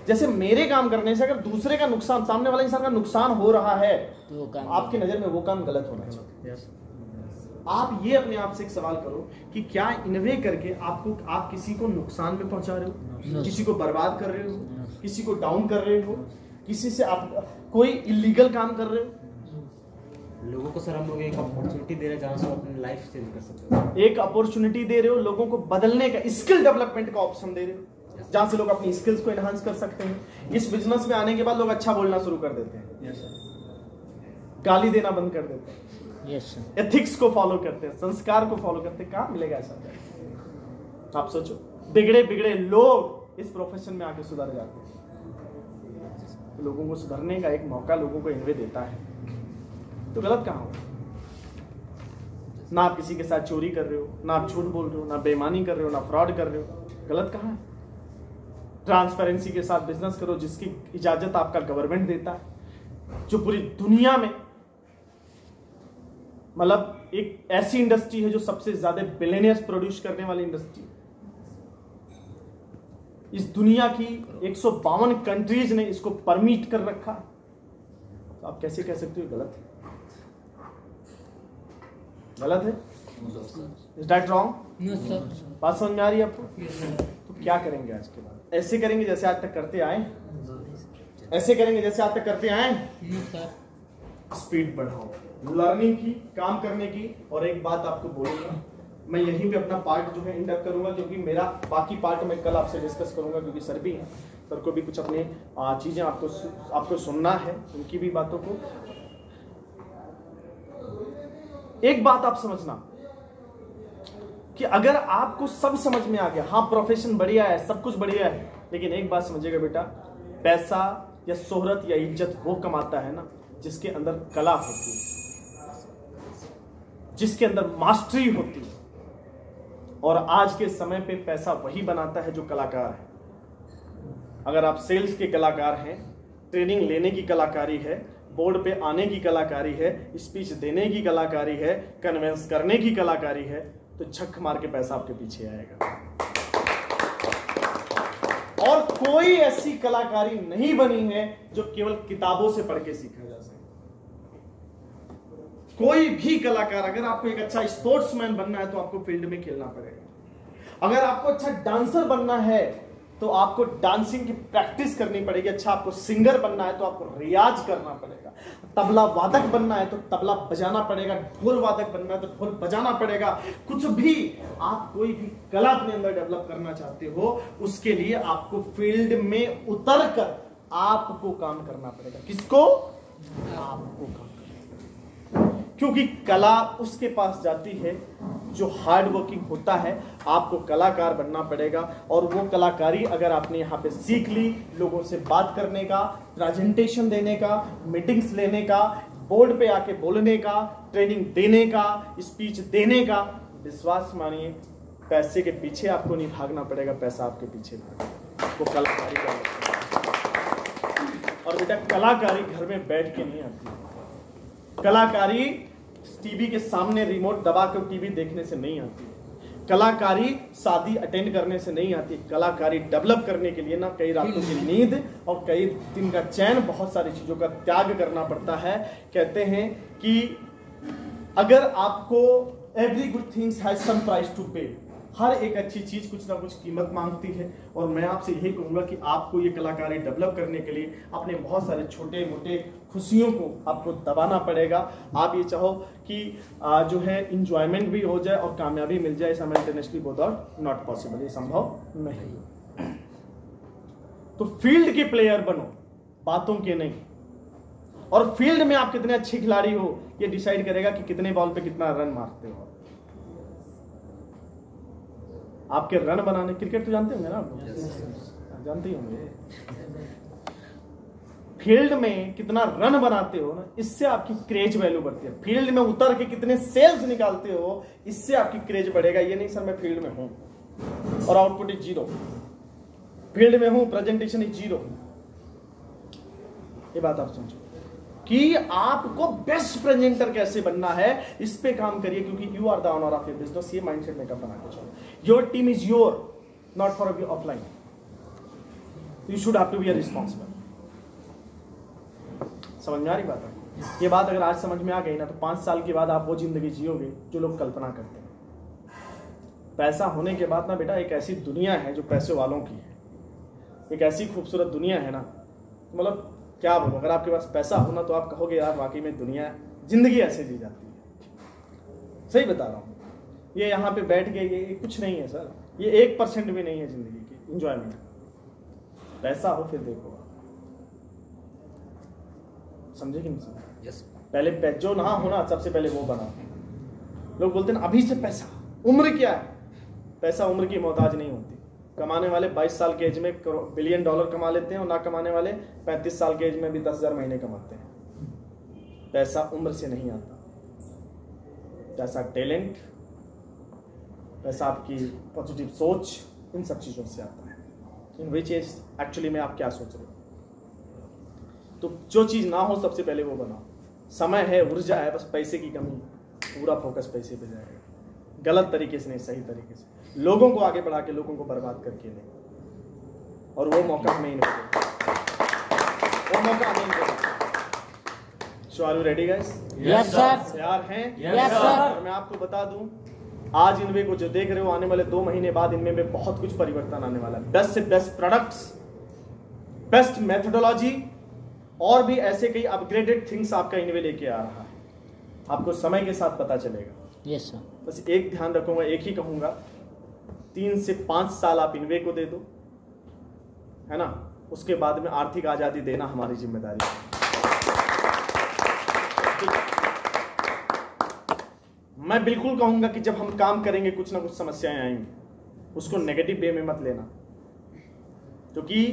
जैसे मेरे काम करने से अगर दूसरे का नुकसान, सामने वाले इंसान का नुकसान हो रहा है, तो काम आपकी नजर में वो काम गलत होना चाहिए। यस। आप ये अपने आप से एक सवाल करो कि क्या इन्वे करके आप किसी को नुकसान में पहुंचा रहे हो, किसी को बर्बाद कर रहे हो, किसी को डाउन कर रहे हो, किसी से आप कोई इलीगल काम कर रहे हो? लोगों को सर हम लोग एक अपॉर्चुनिटी दे रहे हैं जहाँ से वो अपनी लाइफ चेंज कर सकते हो। एक अपॉर्चुनिटी दे रहे हो, लोगों को बदलने का, स्किल डेवलपमेंट का ऑप्शन दे रहे हो, जहां से लोग अपनी स्किल्स को एनहांस कर सकते हैं। इस बिजनेस में आने के बाद लोग अच्छा बोलना शुरू कर देते हैं, यस सर। गाली देना बंद कर देते हैं, यस सर। एथिक्स को फॉलो करते हैं, संस्कार को फॉलो करते हैं। कहाँ मिलेगा ऐसा? आप सोचो, बिगड़े बिगड़े लोग इस प्रोफेशन में आके सुधर जाते हैं। लोगों को सुधरने का एक मौका लोगों को इन्वे देता है, तो गलत कहाँ हो? ना आप किसी के साथ चोरी कर रहे हो, ना आप झूठ बोल रहे हो, ना बेईमानी कर रहे हो, ना फ्रॉड कर रहे हो, गलत कहाँ है? ट्रांसपेरेंसी के साथ बिजनेस करो जिसकी इजाजत आपका गवर्नमेंट देता है, जो पूरी दुनिया में मतलब एक ऐसी इंडस्ट्री है जो सबसे ज्यादा बिलियनियर्स प्रोड्यूस करने वाली इंडस्ट्री। इस दुनिया की 152 कंट्रीज ने इसको परमिट कर रखा, तो आप कैसे कह सकते हो गलत है? गलत है? Is that wrong? No sir. बात समझ में आ रही है आपको? Yes sir. तो क्या करेंगे आज के बाद? ऐसे करेंगे जैसे आज तक करते आए? ऐसे करेंगे जैसे आज तक करते आए? No sir. स्पीड बढ़ाओ, लर्निंग की, काम करने की। और एक बात आपको बोलूंगा, मैं यहीं पे अपना पार्ट जो है इंडक्ट करूंगा, क्योंकि मेरा बाकी पार्ट मैं कल आपसे डिस्कस करूंगा, क्योंकि सर भी हैं, सर को भी कुछ अपने चीजें आपको सुनना है, उनकी भी बातों को। एक बात आप समझना कि अगर आपको सब समझ में आ गया, हाँ प्रोफेशन बढ़िया है, सब कुछ बढ़िया है, लेकिन एक बात समझिएगा बेटा, पैसा या शोहरत या इज्जत वो कमाता है ना जिसके अंदर कला होती है, जिसके अंदर मास्टरी होती है। और आज के समय पे पैसा वही बनाता है जो कलाकार है। अगर आप सेल्स के कलाकार हैं, ट्रेनिंग लेने की कलाकारी है, बोर्ड पे आने की कलाकारी है, स्पीच देने की कलाकारी है, कन्विंस करने की कलाकारी है, तो झक मार के पैसा आपके पीछे आएगा। और कोई ऐसी कलाकारी नहीं बनी है जो केवल किताबों से पढ़ के सीखा जा सके। कोई भी कलाकार, अगर आपको एक अच्छा स्पोर्ट्समैन बनना है तो आपको फील्ड में खेलना पड़ेगा। अगर आपको अच्छा डांसर बनना है तो आपको डांसिंग की प्रैक्टिस करनी पड़ेगी। अच्छा आपको सिंगर बनना है तो आपको रियाज करना पड़ेगा। तबला वादक बनना है तो तबला बजाना पड़ेगा। ढोल वादक बनना है तो ढोल बजाना पड़ेगा। कुछ भी आप कोई भी कला अपने अंदर डेवलप करना चाहते हो, उसके लिए आपको फील्ड में उतर कर आपको काम करना पड़ेगा। किसको? आपको काम करना। क्योंकि कला उसके पास जाती है जो हार्ड वर्किंग होता है। आपको कलाकार बनना पड़ेगा और वो कलाकारी अगर आपने यहाँ पे सीख ली, लोगों से बात करने का, प्रेजेंटेशन देने का, मीटिंग्स लेने का, बोर्ड पे आके बोलने का, ट्रेनिंग देने का, स्पीच देने का, विश्वास मानिए पैसे के पीछे आपको नहीं भागना पड़ेगा, पैसा आपके पीछे भागेगा। आपको कलाकारी करना। और बेटा कलाकारी घर में बैठ के नहीं आती। कलाकारी टीवी के सामने रिमोट दबा कर टीवी देखने से नहीं आती। कलाकारी शादी अटेंड करने से नहीं आती। कलाकारी डेवलप करने के लिए ना कई रातों की नींद और कई दिन का चैन, बहुत सारी चीजों का त्याग करना पड़ता है। कहते हैं कि अगर आपको every good things has some price to pay, हर एक अच्छी चीज कुछ ना कुछ कीमत मांगती है। और मैं आपसे यही कहूंगा कि आपको ये कलाकारी डेवलप करने के लिए अपने बहुत सारे छोटे मोटे खुशियों को आपको दबाना पड़ेगा। आप ये चाहो कि जो है इंजॉयमेंट भी हो जाए और कामयाबी मिल जाए, simultaneously both are not possible, ये संभव नहीं। तो फील्ड के प्लेयर बनो, बातों के नहीं। और फील्ड में आप कितने अच्छे खिलाड़ी हो ये डिसाइड करेगा कि कितने बॉल पे कितना रन मारते हो। आपके रन बनाने, क्रिकेट तो जानते होंगे ना आप? जानते ही होंगे। फील्ड में कितना रन बनाते हो ना, इससे आपकी क्रेज वैल्यू बढ़ती है। फील्ड में उतर के कितने सेल्स निकालते हो, इससे आपकी क्रेज बढ़ेगा। ये नहीं सर मैं फील्ड में हूं और आउटपुट इज 0, फील्ड में हूं प्रेजेंटेशन इज 0। ये बात आप समझो कि आपको बेस्ट प्रेजेंटर कैसे बनना है, इस पे काम करिए। क्योंकि you are the owner of your business. ये माइंडसेट मेकअप बना के चलो। Your team is your, not for offline. You should have to be responsible. समझ में आ रही बात है? ये बात अगर आज समझ में आ गई ना तो 5 साल के बाद आप वो जिंदगी जियोगे जो लोग कल्पना करते हैं। पैसा होने के बाद ना बेटा एक ऐसी दुनिया है जो पैसे वालों की है। एक ऐसी खूबसूरत दुनिया है ना, मतलब क्या बोलूं, अगर आपके पास पैसा हो ना तो आप कहोगे यार वाकई में दुनिया, जिंदगी ऐसे जी जाती है। सही बता रहा हूं। ये यहाँ पे बैठ के ये कुछ नहीं है सर, ये 1% भी नहीं है जिंदगी की इंजॉयमेंट। पैसा हो फिर देखो, समझे कि नहीं समझे? यस। पहले जो ना होना सबसे पहले वो बना। लोग बोलते हैं अभी से पैसा, उम्र क्या है? पैसा उम्र की मोहताज नहीं होती। कमाने वाले 22 साल के एज में $1 बिलियन कमा लेते हैं और ना कमाने वाले 35 साल के एज में भी 10,000 महीने कमाते हैं। पैसा उम्र से नहीं आता। पैसा टैलेंट, पैसा आपकी पॉजिटिव सोच, इन सब चीजों से आता है। इन विच इज एक्चुअली में आप क्या सोच रहे हो। तो जो चीज ना हो सबसे पहले वो बनाओ। समय है, ऊर्जा है, बस पैसे की कमी, पूरा फोकस पैसे पे जाएगा। गलत तरीके से नहीं, सही तरीके से लोगों को आगे बढ़ा के लोगों को बर्बाद करके नहीं। और वो मौका हमें ही नहीं, वो मौका हमें नहीं। So are you ready guys? Yes sir. तैयार हैं? Yes sir. मैं आपको बता दूं, आज इनवे को जो देख रहे हो, आने वाले 2 महीने बाद इनमें में बहुत कुछ परिवर्तन आने वाला है। बेस्ट से बेस्ट प्रोडक्ट्स, बेस्ट मेथोडोलॉजी और भी ऐसे कई अपग्रेडेड थिंग्स आपका इनवे लेके आ रहा है। आपको समय के साथ पता चलेगा। Yes sir. बस एक ध्यान रखूंगा, एक ही कहूंगा, 3 से 5 साल आप इनवे को दे दो, है ना। उसके बाद में आर्थिक आजादी देना हमारी जिम्मेदारी है। मैं बिल्कुल कहूंगा कि जब हम काम करेंगे कुछ ना कुछ समस्याएं आएंगी, उसको नेगेटिव वे में मत लेना। क्योंकि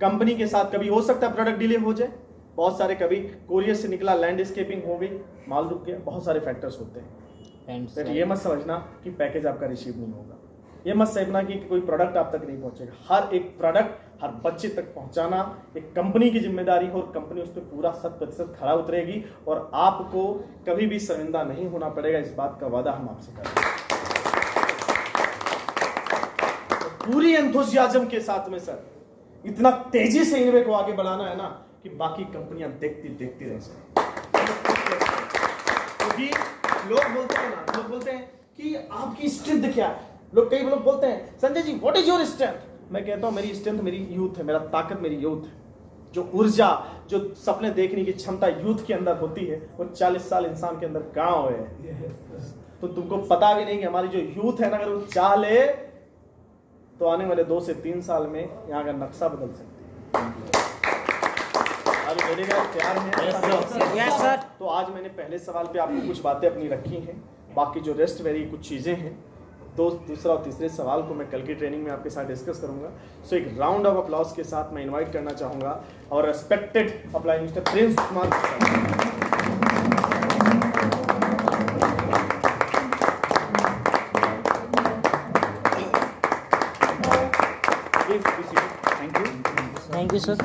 कंपनी के साथ कभी हो सकता है प्रोडक्ट डिले हो जाए, बहुत सारे, कभी कोरियर से निकला लैंडस्केपिंग हो गई, माल रुक गया, बहुत सारे फैक्टर्स होते हैं। तो ये मत समझना कि पैकेज आपका रिसीव नहीं होगा। ये मत समझना कि कोई प्रोडक्ट आप तक नहीं पहुंचेगा। हर एक प्रोडक्ट हर बच्चे तक पहुंचाना एक कंपनी की जिम्मेदारी है और कंपनी उस पर पूरा 100% खड़ा उतरेगी और आपको कभी भी शर्मिंदा नहीं होना पड़ेगा। इस बात का वादा हम आपसे करेंगे। तो पूरी एंथुसियाज्म के साथ में सर इतना तेजी से इनोवे को आगे बढ़ाना है ना कि बाकी कंपनियां देखती रह सकें। क्योंकि लोग बोलते हैं ना, लोग बोलते हैं कि आपकी स्ट्रेंथ क्या है। कई लोग बोलते हैं Sanjay ji what is your strength. मैं कहता हूं मेरी स्ट्रेंथ मेरी यूथ है, मेरा ताकत मेरी यूथ है। जो ऊर्जा, जो सपने देखने की क्षमता यूथ के अंदर होती है, वो 40 साल इंसान के अंदर कहां है। तो तुमको पता भी नहीं कि हमारी जो यूथ है ना, अगर वो चाह ले तो आने वाले 2 से 3 साल में यहाँ का नक्शा बदल सकती है। अभी मेरे का तैयार है। Yes sir. तो आज मैंने पहले सवाल पे आपको कुछ बातें अपनी रखी हैं, बाकी जो रेस्ट मेरी कुछ चीज़ें हैं, दूसरा और तीसरे सवाल को मैं कल की ट्रेनिंग में आपके साथ डिस्कस करूंगा। सो एक राउंड ऑफ अप्लॉज के साथ मैं इनवाइट करना चाहूंगा और respected apply mister Prince Kumar. Thank you sir.